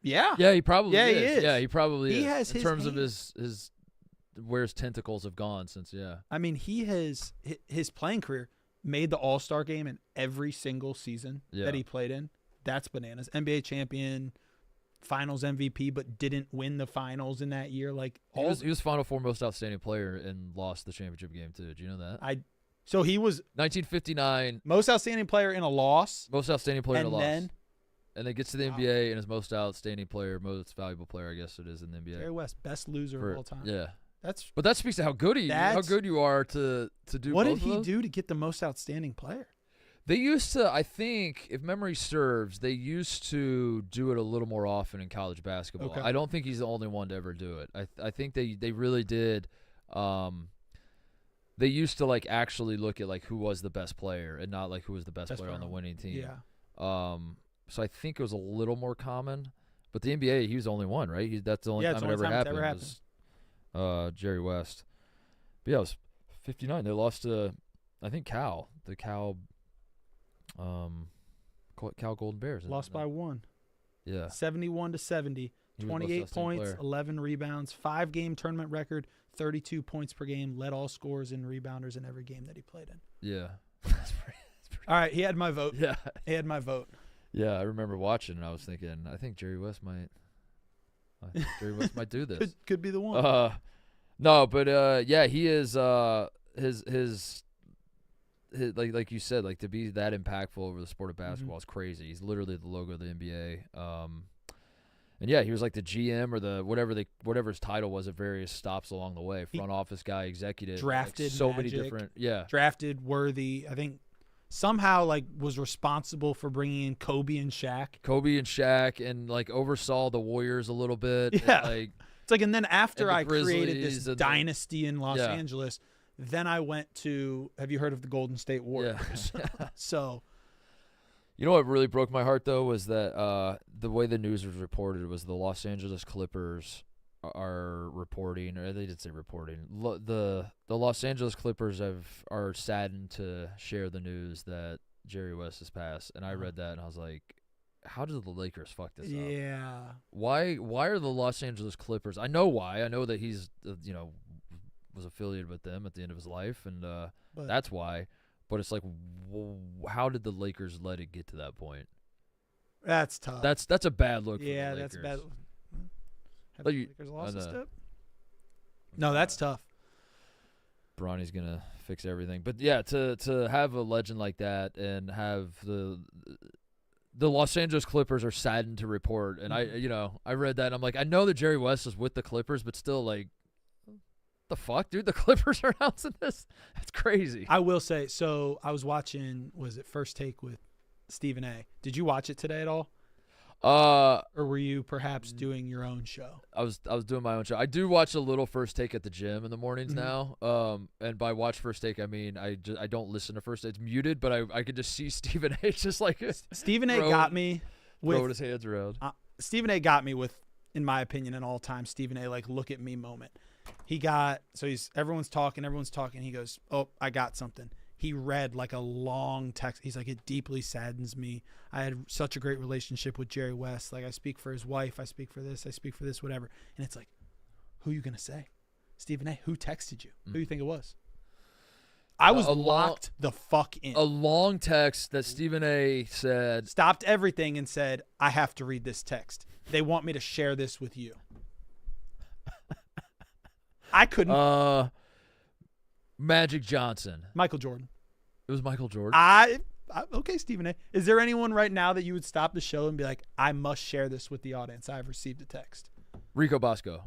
yeah, he probably is. He is. Yeah, he probably he is. Has in terms of his where his tentacles have gone since. I mean, he has his playing career made the All-Star game in every single season that he played in. That's bananas. NBA champion, Finals MVP, but didn't win the finals in that year. Like he was Final Four most outstanding player and lost the championship game too. Did you know that? So he was 1959 most outstanding player in a loss. Most outstanding player in a loss. And then gets to the NBA and is most outstanding player, most valuable player, I guess it is in the NBA. Jerry West, best loser of all time. Yeah. But that speaks to how good you are to do. What did he do to get the most outstanding player? They used to, I think, if memory serves, they used to do it a little more often in college basketball. Okay. I don't think he's the only one to ever do it. I think they really did. They used to like actually look at like who was the best player and not like who was the best player on the winning team. Yeah. So I think it was a little more common. But the NBA, he was the only one, right? That's the only time it ever happened. Was Jerry West. But yeah, it was 59. They lost to, I think, Cal Golden Bears. Lost by 1. Yeah. 71-70. 28 points, 11 rebounds, 5-game tournament record, 32 points per game, led all scorers and rebounders in every game that he played in. Yeah. All right, he had my vote. Yeah. He had my vote. Yeah, I remember watching and I was thinking, I think Jerry West might do this. Could be the one. No, but yeah, he is his like you said, like to be that impactful over the sport of basketball is crazy. He's literally the logo of the NBA. And yeah, he was like the GM or the whatever his title was at various stops along the way. Front office guy, executive, drafted like so Magic, many different drafted Worthy. I think somehow like was responsible for bringing in Kobe and Shaq, and like oversaw the Warriors a little bit. Yeah, and then after I created this dynasty in Los Angeles, then I went to. Have you heard of the Golden State Warriors? Yeah. So. You know what really broke my heart, though, was that the way the news was reported was the Los Angeles Clippers are reporting, or they did say reporting. The Los Angeles Clippers are saddened to share the news that Jerry West has passed. And I read that, and I was like, how did the Lakers fuck this up? Yeah. Why are the Los Angeles Clippers? I know why. I know that he's, was affiliated with them at the end of his life, and that's why. But it's like, how did the Lakers let it get to that point? That's tough. That's a bad look. Yeah, for the that's Lakers. bad. Have the Lakers lost a step? No, that's tough. Bronny's gonna fix everything, but yeah, to have a legend like that and have the Los Angeles Clippers are saddened to report, and I read that and I'm like, I know that Jerry West is with the Clippers, but still like. The fuck, dude? The Clippers are announcing this? That's crazy. I will say, so I was watching, was it First Take with Stephen A? Did you watch it today at all? Or were you perhaps doing your own show? I was doing my own show. I do watch a little First Take at the gym in the mornings now. And by watch First Take, I mean I don't listen to First Take. It's muted, but I could just see Stephen A. just like Stephen A. got me with throwing his hands around. Stephen A. got me with, in my opinion, an all-time Stephen A. like look at me moment. Everyone's talking. He goes, oh, I got something. He read like a long text. He's like, it deeply saddens me. I had such a great relationship with Jerry West. Like I speak for his wife. I speak for this, whatever. And it's like, who are you going to say? Stephen A., who texted you? Who do you think it was? I was locked the fuck in. A long text that Stephen A. said. Stopped everything and said, I have to read this text. They want me to share this with you. I couldn't. Magic Johnson. Michael Jordan. It was Michael Jordan. Okay, Stephen A. Is there anyone right now that you would stop the show and be like, I must share this with the audience? I've received a text. Rico Bosco.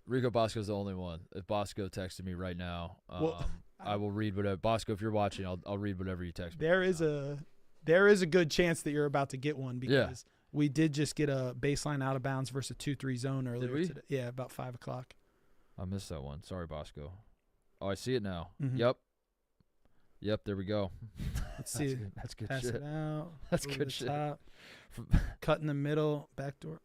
Rico Bosco's the only one. If Bosco texted me right now, I will read whatever. Bosco, if you're watching, I'll read whatever you text me. There is a good chance that you're about to get one because we did just get a baseline out of bounds versus a 2-3 zone earlier today. Yeah, about 5 o'clock. I missed that one. Sorry, Bosco. Oh, I see it now. Mm-hmm. Yep, there we go. Let's see. That's good Pass shit. It out. That's good shit. Cut in the middle, backdoor.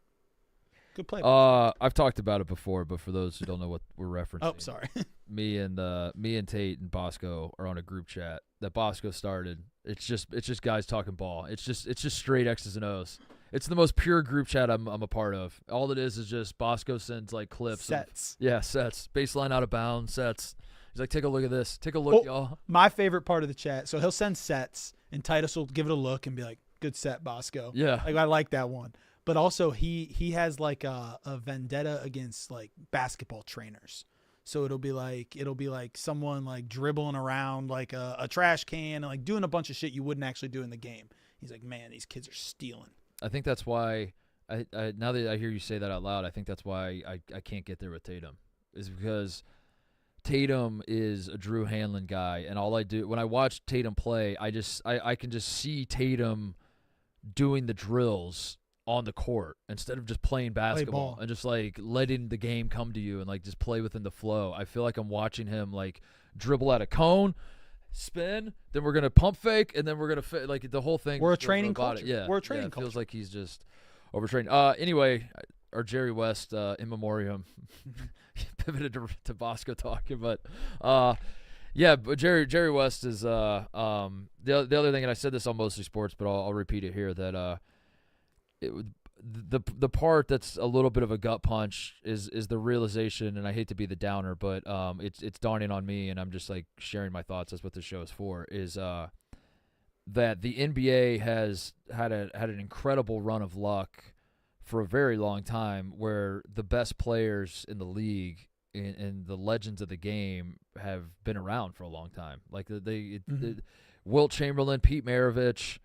Good play. I've talked about it before, but for those who don't know what we're referencing. Oh, sorry. me and Tate and Bosco are on a group chat that Bosco started. It's just guys talking ball. It's just straight X's and O's. It's the most pure group chat I'm a part of. All it is just Bosco sends like clips. Sets. Sets. Baseline out of bounds, sets. He's like, take a look at this. Take a look, y'all. My favorite part of the chat. So he'll send sets, and Titus will give it a look and be like, good set, Bosco. Yeah. Like, I like that one. But also he has like a vendetta against like basketball trainers. So it'll be like someone like dribbling around like a trash can and like doing a bunch of shit you wouldn't actually do in the game. He's like, man, these kids are stealing. I think that's why I now that I hear you say that out loud, I think that's why I can't get there with Tatum. Is because Tatum is a Drew Hanlon guy, and all I do when I watch Tatum play, I can just see Tatum doing the drills on the court instead of just playing basketball and just like letting the game come to you and like just play within the flow. I feel like I'm watching him like dribble at a cone, spin, then we're gonna pump fake, and then we're gonna like the whole thing. We're a training culture. Yeah, we're a training culture. Feels like he's just overtrained. Anyway, our Jerry West in memoriam pivoted to Bosco talking, but Yeah, but Jerry West is the other thing, and I said this on Mostly Sports, but I'll repeat it here, that the part that's a little bit of a gut punch is the realization, and I hate to be the downer, but it's dawning on me, and I'm just like sharing my thoughts. That's what the show is for. Is that the NBA has had an incredible run of luck for a very long time, where the best players in the league and the legends of the game have been around for a long time. Like Wilt Chamberlain, Pete Maravich.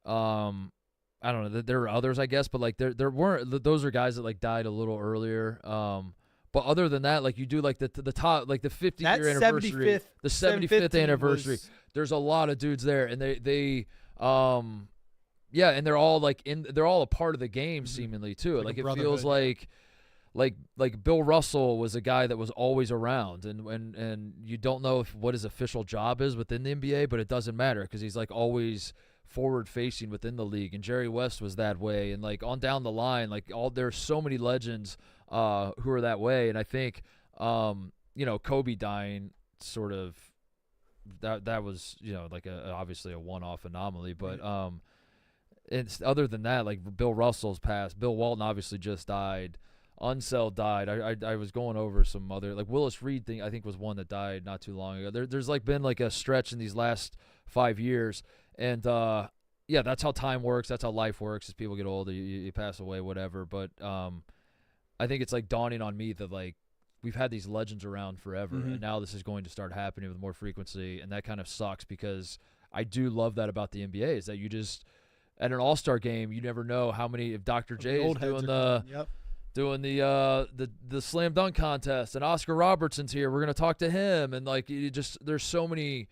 I don't know. There are others, I guess, but like there weren't. Those are guys that like died a little earlier. But other than that, like you do like the top, like the 50-year anniversary, the 75th anniversary. There's a lot of dudes there, and they yeah, and they're all like they're all a part of the game seemingly too. Like it feels like Bill Russell was a guy that was always around, and you don't know what his official job is within the NBA, but it doesn't matter because he's like always forward facing within the league. And Jerry West was that way, and like on down the line, like there's so many legends who are that way. And I think Kobe dying sort of that was like obviously a one-off anomaly, but it's other than that, like Bill Russell's passed. Bill Walton obviously just died. Unseld died. I was going over some other, like Willis Reed thing, I think was one that died not too long ago. There's like been like a stretch in these last 5 years, and yeah, that's how time works. That's how life works. As people get older, you pass away, whatever. But I think it's like dawning on me that like we've had these legends around forever, and now this is going to start happening with more frequency, and that kind of sucks because I do love that about the NBA is that you just at an All-Star game you never know how many, if Dr. J is doing the slam dunk contest, and Oscar Robertson's here, we're gonna talk to him, and like there's so many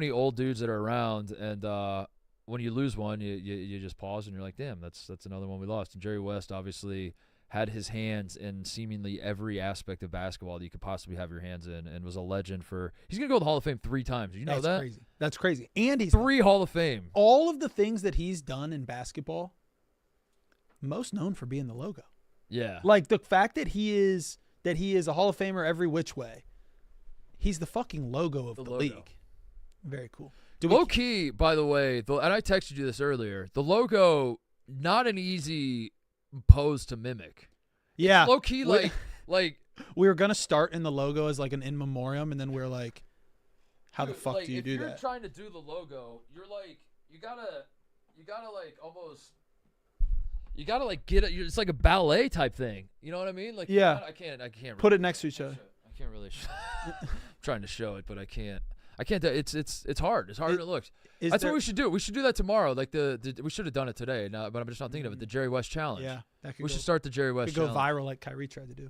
old dudes that are around, and when you lose one, you just pause and you're like, damn, that's another one we lost. And Jerry West obviously had his hands in seemingly every aspect of basketball that you could possibly have your hands in, and was a legend for. He's gonna go to the Hall of Fame 3 times. You know that? Crazy. That's crazy. And he's 3 Hall of Fame. All of the things that he's done in basketball, most known for being the logo. Yeah. Like the fact that he is a Hall of Famer every which way. He's the fucking logo of the league. Very cool. Low key, by the way, and I texted you this earlier, the logo, not an easy pose to mimic. Yeah. Low key, like we were gonna start in the logo as like an in memoriam, and then we're like, how the fuck do you do that? If you're trying to do the logo, you're like, you gotta like almost. You gotta like get it. It's like a ballet type thing. You know what I mean? Like, yeah. I can't. Really put it next to each other. I can't really. I'm trying to show it, but I can't. It's hard. It's harder than it looks. That's what we should do. We should do that tomorrow. Like we should have done it today. But I'm just not thinking of it. The Jerry West challenge. Yeah, we should start the Jerry West. Could go viral like Kyrie tried to do.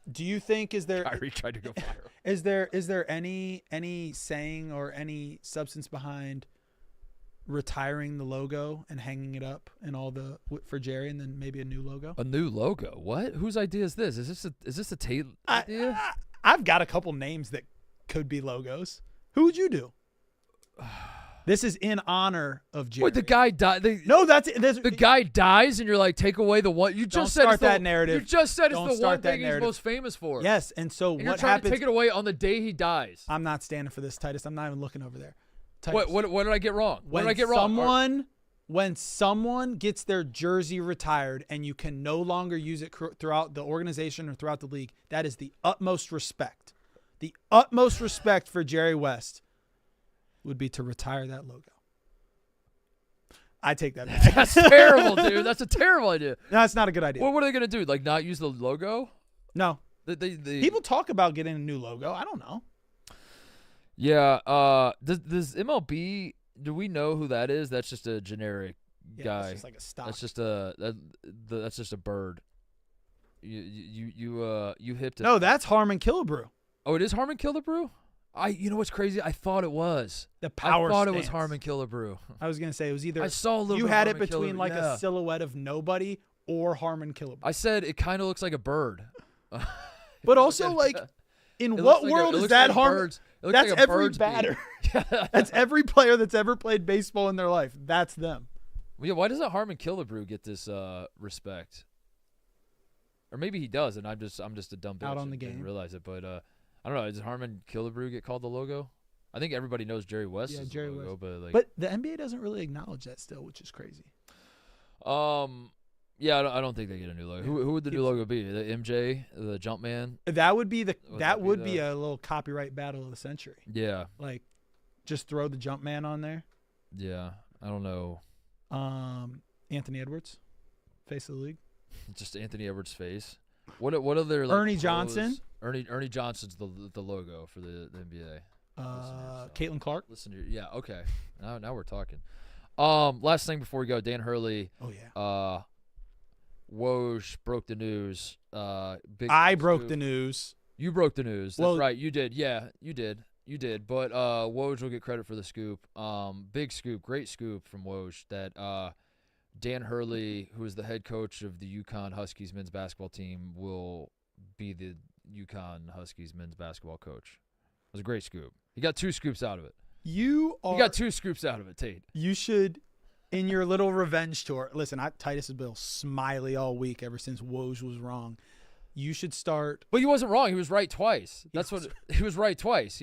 Do you think Kyrie tried to go viral? Is there any saying or any substance behind retiring the logo and hanging it up and all for Jerry, and then maybe a new logo? A new logo? What? Whose idea is this? Is this a Tate idea? I've got a couple names that could be logos. Who would you do? This is in honor of Jerry. Wait, the guy died. No, the guy dies, and you're like, take away the one. You just said start that narrative. You just said Don't it's the one thing narrative. he's most famous for. Yes, and so what happens? You're trying to take it away on the day he dies. I'm not standing for this, Titus. I'm not even looking over there. What did I get wrong? What did I get wrong? When someone gets their jersey retired and you can no longer use it throughout the organization or throughout the league, that is the utmost respect. The utmost respect for Jerry West would be to retire that logo. I take that back. That's terrible, dude. That's a terrible idea. No, it's not a good idea. Well, what are they going to do? Like not use the logo? No. People talk about getting a new logo. I don't know. Yeah. Does MLB, do we know who that is? That's just a generic guy. That's just like a stock. That's just a bird. You hipped it. No, that's Harmon Killebrew. Oh, it is Harmon Killebrew? You know what's crazy? I thought it was. The power I thought stance. It was Harmon Killebrew. I was gonna say it was either. I saw a little. You bit had Harmon it between Killebrew. like a silhouette of nobody or Harmon Killebrew. I said it kind of looks like a bird. But also, like, in what world is that Harmon? That's like every batter. That's every player that's ever played baseball in their life. That's them. Well, yeah, why doesn't Harmon Killebrew get this respect? Or maybe he does, and I'm just a dumb bitch. Out on the game. Didn't realize it, but I don't know. Does Harmon Killebrew get called the logo? I think everybody knows Jerry West is Jerry the logo, West. but but the NBA doesn't really acknowledge that still, which is crazy. Yeah, I don't think they get a new logo. Who would the new logo be? The MJ, the Jumpman? That would be be a little copyright battle of the century. Yeah. Like, just throw the Jumpman on there. Yeah, I don't know. Anthony Edwards, face of the league. Just Anthony Edwards' face. What are their Ernie Johnson? Ernie Johnson's the logo for the NBA. Caitlin Clark. Listen to okay. Now we're talking. Last thing before we go, Dan Hurley. Oh yeah. Woj broke the news. I broke the news. You broke the news. That's right. You did. Yeah, you did. You did. But Woj will get credit for the scoop. Big scoop. Great scoop from Woj that Dan Hurley, who is the head coach of the UConn Huskies men's basketball team, will be the UConn Huskies men's basketball coach. It was a great scoop. He got 2 scoops out of it. You got 2 scoops out of it, Tate. You should, in your little revenge tour. Listen, Titus has been smiley all week ever since Woj was wrong. You should start. But he wasn't wrong. He was right twice. He was right twice.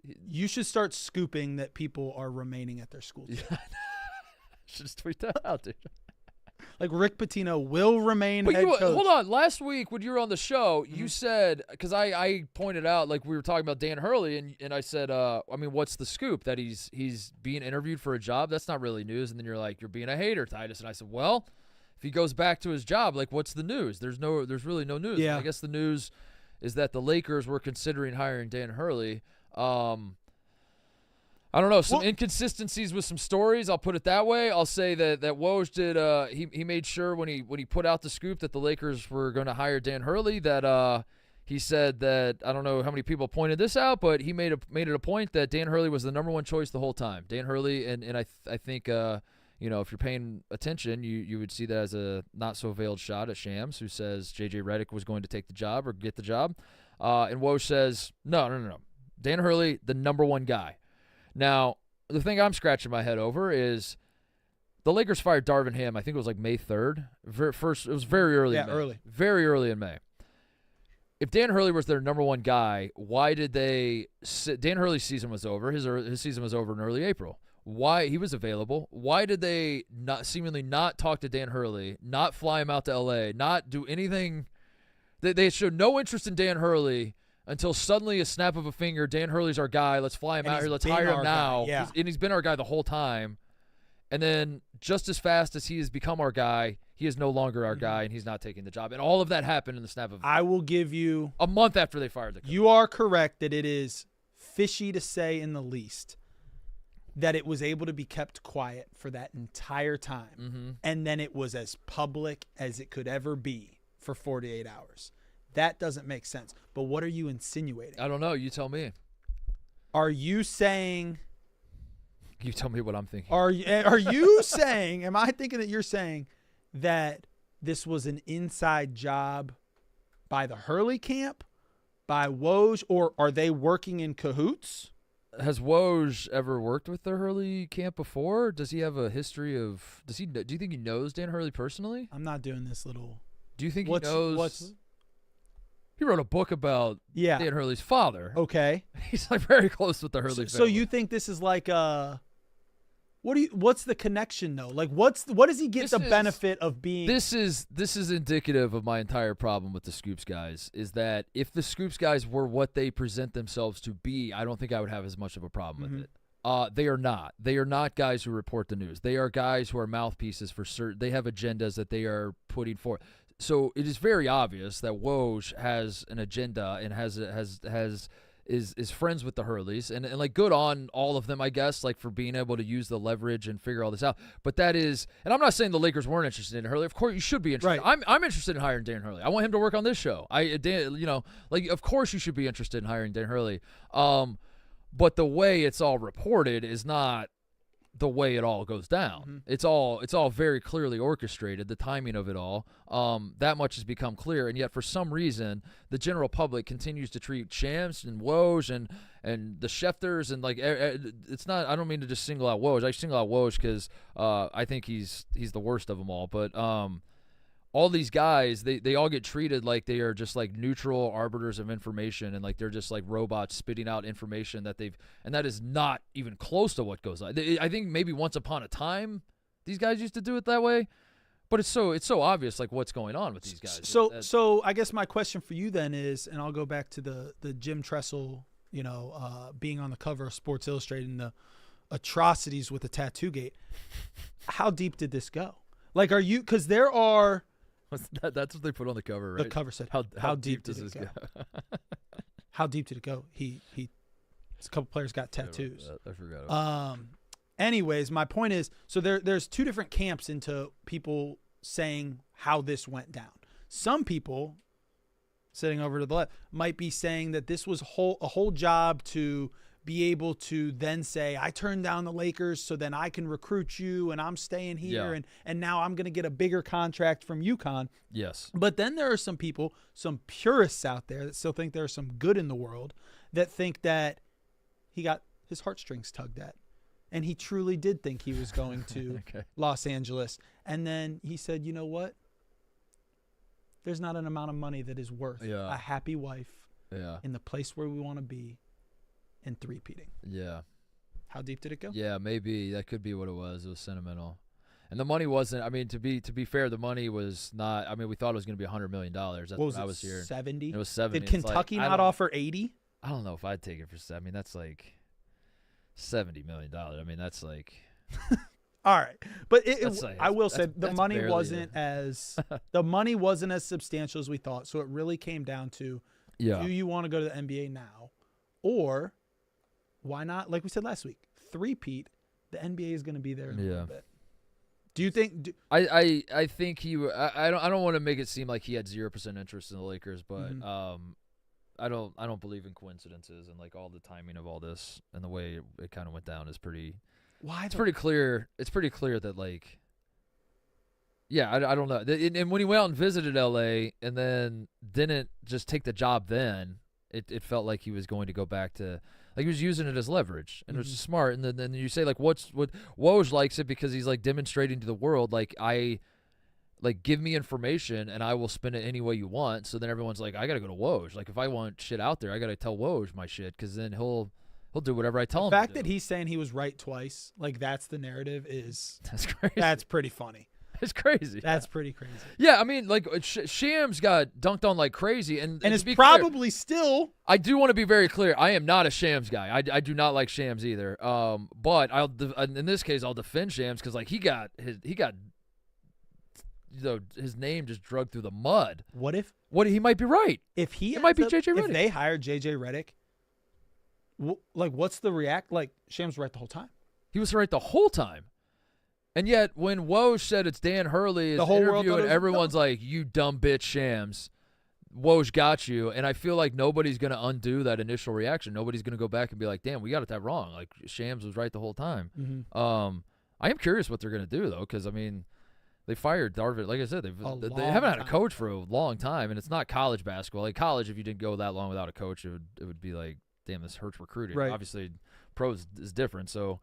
You should start scooping that people are remaining at their schools. Yeah. Should just tweet that out, dude. Like Rick Pitino will remain head coach. Hold on. Last week when you were on the show, you said, because I pointed out, like we were talking about Dan Hurley, and I said, what's the scoop? That he's being interviewed for a job? That's not really news. And then you're like, you're being a hater, Titus. And I said, well, if he goes back to his job, like what's the news? There's really no news. Yeah. I guess the news is that the Lakers were considering hiring Dan Hurley. I don't know, some inconsistencies with some stories. I'll put it that way. I'll say that Woj did. He made sure when he put out the scoop that the Lakers were going to hire Dan Hurley. That he said that, I don't know how many people pointed this out, but he made it a point that Dan Hurley was the number 1 choice the whole time. Dan Hurley, and I think if you're paying attention, you would see that as a not so veiled shot at Shams, who says JJ Redick was going to take the job or get the job, and Woj says no, Dan Hurley, the number 1 guy. Now, the thing I'm scratching my head over is the Lakers fired Darvin Ham, I think it was like May 3rd. It was very early in May. Early. Very early in May. If Dan Hurley was their number 1 guy, why did they – Dan Hurley's season was over. His season was over in early April. Why – he was available. Why did they seemingly not talk to Dan Hurley, not fly him out to L.A., not do anything – they showed no interest in Dan Hurley – until suddenly a snap of a finger, Dan Hurley's our guy. Let's fly him out here. Let's hire him now. Yeah. He's been our guy the whole time. And then just as fast as he has become our guy, he is no longer our guy, and he's not taking the job. And all of that happened in the snap of I will give you a month after they fired the coach. You are correct that it is fishy to say in the least that it was able to be kept quiet for that entire time. Mm-hmm. And then it was as public as it could ever be for 48 hours. That doesn't make sense. But what are you insinuating? I don't know. You tell me. Are you saying? You tell me what I'm thinking. Are you saying? Am I thinking that you're saying that this was an inside job by the Hurley camp, by Woj, or are they working in cahoots? Has Woj ever worked with the Hurley camp before? Does he have a history of? Do you think he knows Dan Hurley personally? I'm not doing this little. Do you think he knows? He wrote a book about Dan Hurley's father. Okay. He's like very close with the Hurley family. So you think this is like what's the connection though? Like what does he get the benefit of being? This is indicative of my entire problem with the Scoops guys, is that if the Scoops guys were what they present themselves to be, I don't think I would have as much of a problem with it. They are not. They are not guys who report the news. They are guys who are mouthpieces for certain. They have agendas that they are putting forth. So it is very obvious that Woj has an agenda and is friends with the Hurleys and like good on all of them, I guess, like for being able to use the leverage and figure all this out. But that is, and I'm not saying the Lakers weren't interested in Hurley. Of course, you should be interested. Right. I'm interested in hiring Dan Hurley. I want him to work on this show. Of course you should be interested in hiring Dan Hurley. But the way it's all reported is not the way it all goes down. It's all very clearly orchestrated, the timing of it all. That much has become clear, and yet for some reason the general public continues to treat Shams and Woj and the Schefters and like it's not. I don't mean to just single out Woj. I single out Woj because I think he's the worst of them all. But all all these guys, they all get treated like they are just like neutral arbiters of information, and like they're just like robots spitting out information and that is not even close to what goes on. I think maybe once upon a time these guys used to do it that way, but it's so obvious like what's going on with these guys. So I guess my question for you then is, and I'll go back to the Jim Tressel, being on the cover of Sports Illustrated and the atrocities with the tattoo gate. How deep did this go? Like, are you, because there are. That's what they put on the cover, right? The cover said, how deep does this go? How deep did it go? A couple players got tattoos. I forgot about that. Anyways, my point is, so there's two different camps into people saying how this went down. Some people, sitting over to the left, might be saying that this was a whole job to be able to then say, I turned down the Lakers so then I can recruit you and I'm staying here and now I'm going to get a bigger contract from UConn. Yes. But then there are some people, some purists out there that still think there's some good in the world that think that he got his heartstrings tugged at. And he truly did think he was going to Los Angeles. And then he said, you know what? There's not an amount of money that is worth a happy wife in the place where we want to be. And three-peating. Yeah. How deep did it go? Yeah, maybe that could be what it was. It was sentimental, and the money wasn't. I mean, to be fair, the money was not. I mean, we thought it was going to be $100 million. That's what I was hearing. 70. It was 70. Did Kentucky not offer 80? I don't know if I'd take it for. I mean, that's like $70 million. I mean, that's like. All right, but I will say the money wasn't as substantial as we thought. So it really came down to, do you want to go to the NBA now, or why not, like we said last week, three-peat? The NBA is going to be there in a little bit. Do you think? I think he. I don't want to make it seem like he had 0% interest in the Lakers, but I don't believe in coincidences, and like all the timing of all this and the way it kind of went down is pretty. Why? It's pretty clear. It's pretty clear that like. Yeah, I don't know. And when he went out and visited LA and then didn't just take the job, then it felt like he was going to go back to. Like he was using it as leverage, and it was smart. And then you say like, what Woj likes it because he's like demonstrating to the world, like give me information and I will spin it any way you want. So then everyone's like, I gotta go to Woj. Like if I want shit out there, I gotta tell Woj my shit because then he'll do whatever I tell him. The fact that he's saying he was right twice, like that's the narrative, that's crazy. That's pretty funny. It's crazy. That's pretty crazy. Yeah, I mean, like Shams got dunked on like crazy, and it's probably clear, still. I do want to be very clear. I am not a Shams guy. I do not like Shams either. But in this case, I'll defend Shams because like he got his name just dragged through the mud. What he might be right. If it might be JJ Redick. If they hired JJ Redick, like what's the react? Like Shams was right the whole time. He was right the whole time. And yet, when Woj said it's Dan Hurley's interview, and everyone's like, "You dumb bitch, Shams," Woj got you. And I feel like nobody's going to undo that initial reaction. Nobody's going to go back and be like, "Damn, we got it that wrong." Like Shams was right the whole time. I am curious what they're going to do though, because I mean, they fired Darvin. Like I said, they haven't had a coach for a long time, and it's not college basketball. Like college, if you didn't go that long without a coach, it would be like, "Damn, this hurts recruiting." Right. Obviously, pros is different, so.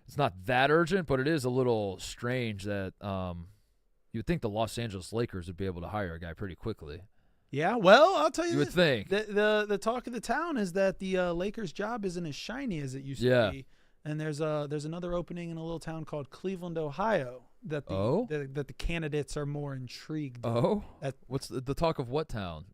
It's not that urgent, but it is a little strange that you would think the Los Angeles Lakers would be able to hire a guy pretty quickly. Yeah, well, I'll tell you. You would think. The talk of the town is that the Lakers job isn't as shiny as it used to be, and there's another opening in a little town called Cleveland, Ohio. That the candidates are more intrigued. Oh, what's the talk of what town?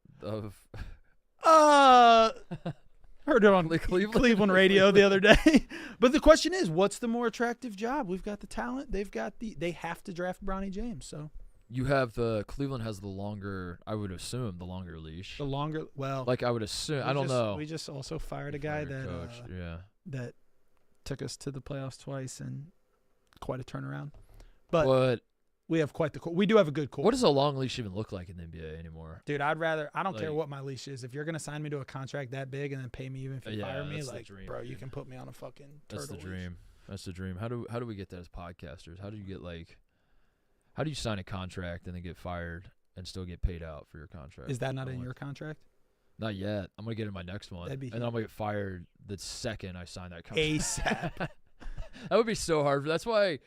Heard it on Cleveland radio the other day. But the question is, what's the more attractive job? We've got the talent. They have to draft Bronny James. So you have Cleveland has the longer, I would assume, the longer leash. Like I would assume. I don't know. We just also fired a guy that took us to the playoffs twice and quite a turnaround. But we have we do have a good core. What does a long leash even look like in the NBA anymore? Dude, I don't care what my leash is. If you're going to sign me to a contract that big and then pay me even if you fire me, like, bro, you can put me on a fucking turtle. That's the dream. That's the dream. How do we get that as podcasters? How do you sign a contract and then get fired and still get paid out for your contract? Is that not in your contract? Not yet. I'm going to get in my next one. And then I'm going to get fired the second I sign that contract. ASAP. That would be so hard. That's why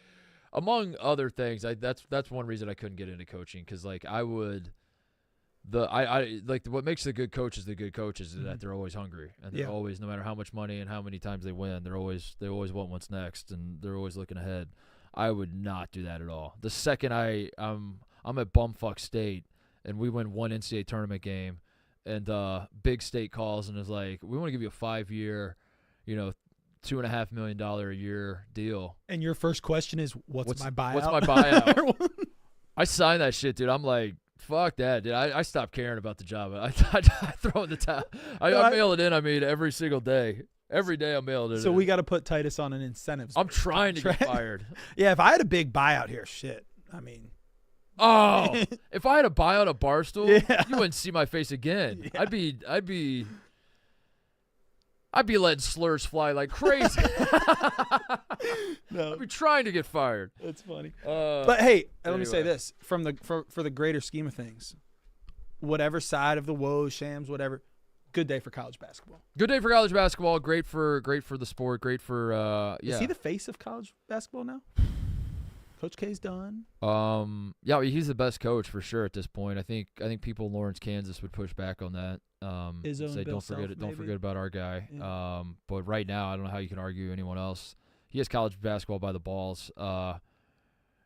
among other things, that's one reason I couldn't get into coaching, because like I like what makes the good coaches is that they're always hungry, and they're always, no matter how much money and how many times they win, they always want what's next, and they're always looking ahead. I would not do that at all. The second I'm at bumfuck state and we win one NCAA tournament game, and big state calls and is like, we want to give you a 5-year, $2.5 million a year deal. And your first question is, what's my buyout? What's my buyout? I signed that shit, dude. I'm like, fuck that, dude. I stopped caring about the job. I throw in the towel. I mail it in, every single day. Every day I mailed it. So in. we got to put Titus on an incentives. I'm trying to get fired. Yeah, if I had a big buyout here, shit. Oh, if I had a buyout at Barstool, you wouldn't see my face again. Yeah. I'd be letting slurs fly like crazy. No. I'd be trying to get fired. That's funny. But hey, let me say anyway. this for the greater scheme of things, whatever side of the woes, shams, whatever. Good day for college basketball. Good day for college basketball. Great for the sport. Great for Is he the face of college basketball now? Coach K's done. Yeah, he's the best coach for sure at this point. I think people in Lawrence, Kansas would push back on that. Izzo Say and Bill don't forget about our guy. Yeah. But right now I don't know how you can argue anyone else. He has college basketball by the balls.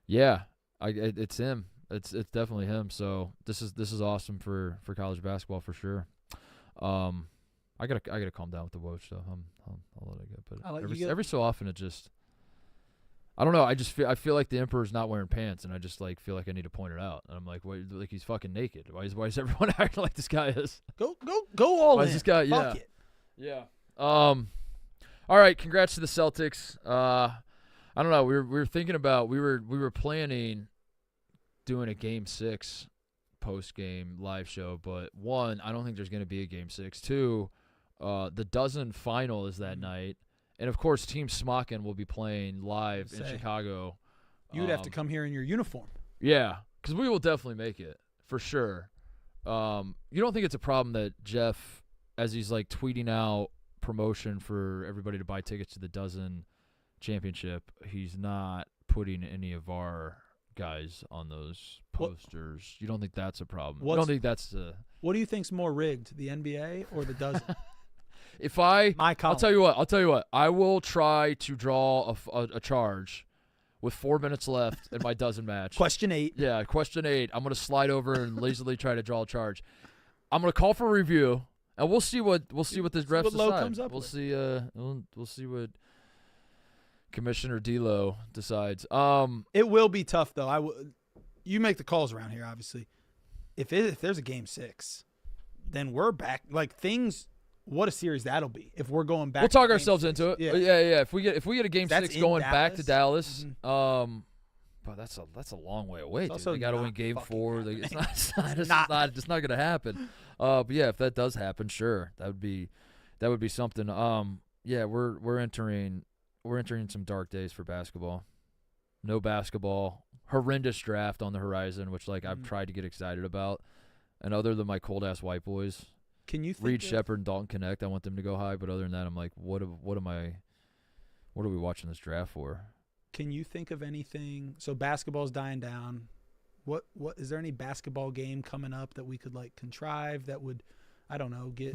It's him. It's definitely him. So this is awesome for college basketball for sure. I gotta calm down with the woach though. I'll let it go. But every so often it just, I don't know. I feel like the Emperor's not wearing pants, and I just like feel like I need to point it out. And I'm like, wait, like he's fucking naked. Why is everyone acting like this guy is? Go all Why in. is this guy? Fuck it. Yeah. All right. Congrats to the Celtics. I don't know. We were thinking about we were planning doing a Game 6 post-game live show, but one, I don't think there's going to be a Game 6. Two, the dozen final is that night, and of course Team Smockin will be playing live in Chicago. You'd have to come here in your uniform. Yeah, because we will definitely make it for sure. You don't think it's a problem that Jeff, as he's like tweeting out promotion for everybody to buy tickets to the dozen championship, he's not putting any of our guys on those posters? You don't think that's a problem? You don't think that's what do you think's more rigged, the NBA or the dozen? I'll tell you what. I will try to draw a charge with 4 minutes left in my dozen match. Question 8. Yeah, question 8. I'm gonna slide over and lazily try to draw a charge. I'm gonna call for review, and we'll see what this refs decide. Comes up we'll with. see. We'll see what Commissioner D'Lo decides. It will be tough though. You make the calls around here, obviously. If there's a Game 6, then we're back. Like things. What a series that'll be if we're going back. We'll talk ourselves into it. Yeah. If we get a Game 6 going back to Dallas, mm-hmm. But that's a long way away. Dude. Also they got to win Game 4. It's not going to happen. But yeah, if that does happen, sure, that would be something. Yeah, we're entering some dark days for basketball. No basketball. Horrendous draft on the horizon, which I've tried to get excited about. And other than my cold ass white boys, Can you think Reed Shepherd and dalton-knecht, I want them to go high. But other than that, I'm like, what are we watching this draft for? Can you think of anything? So basketball's dying down. What is there any basketball game coming up that we could contrive that would, I don't know, get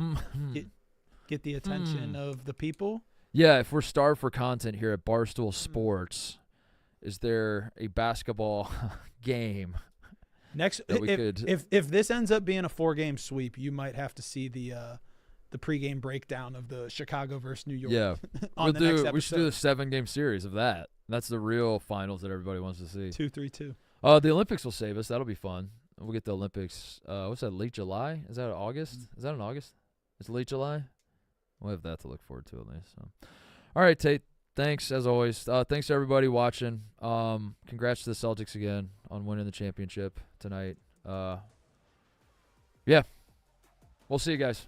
the attention of the people? Yeah, if we're starved for content here at Barstool Sports, is there a basketball game? Next, if this ends up being a 4-game sweep, you might have to see the pregame breakdown of the Chicago versus New York. Yeah, we should do the 7-game series of that. That's the real finals that everybody wants to see. 2-3-2. The Olympics will save us. That'll be fun. We'll get the Olympics. What's that? Late July? Is that August? Is that in August? It's late July. We'll have that to look forward to at least. So. All right, Tate. Thanks as always. Thanks to everybody watching. Congrats to the Celtics again on winning the championship tonight. Yeah. We'll see you guys.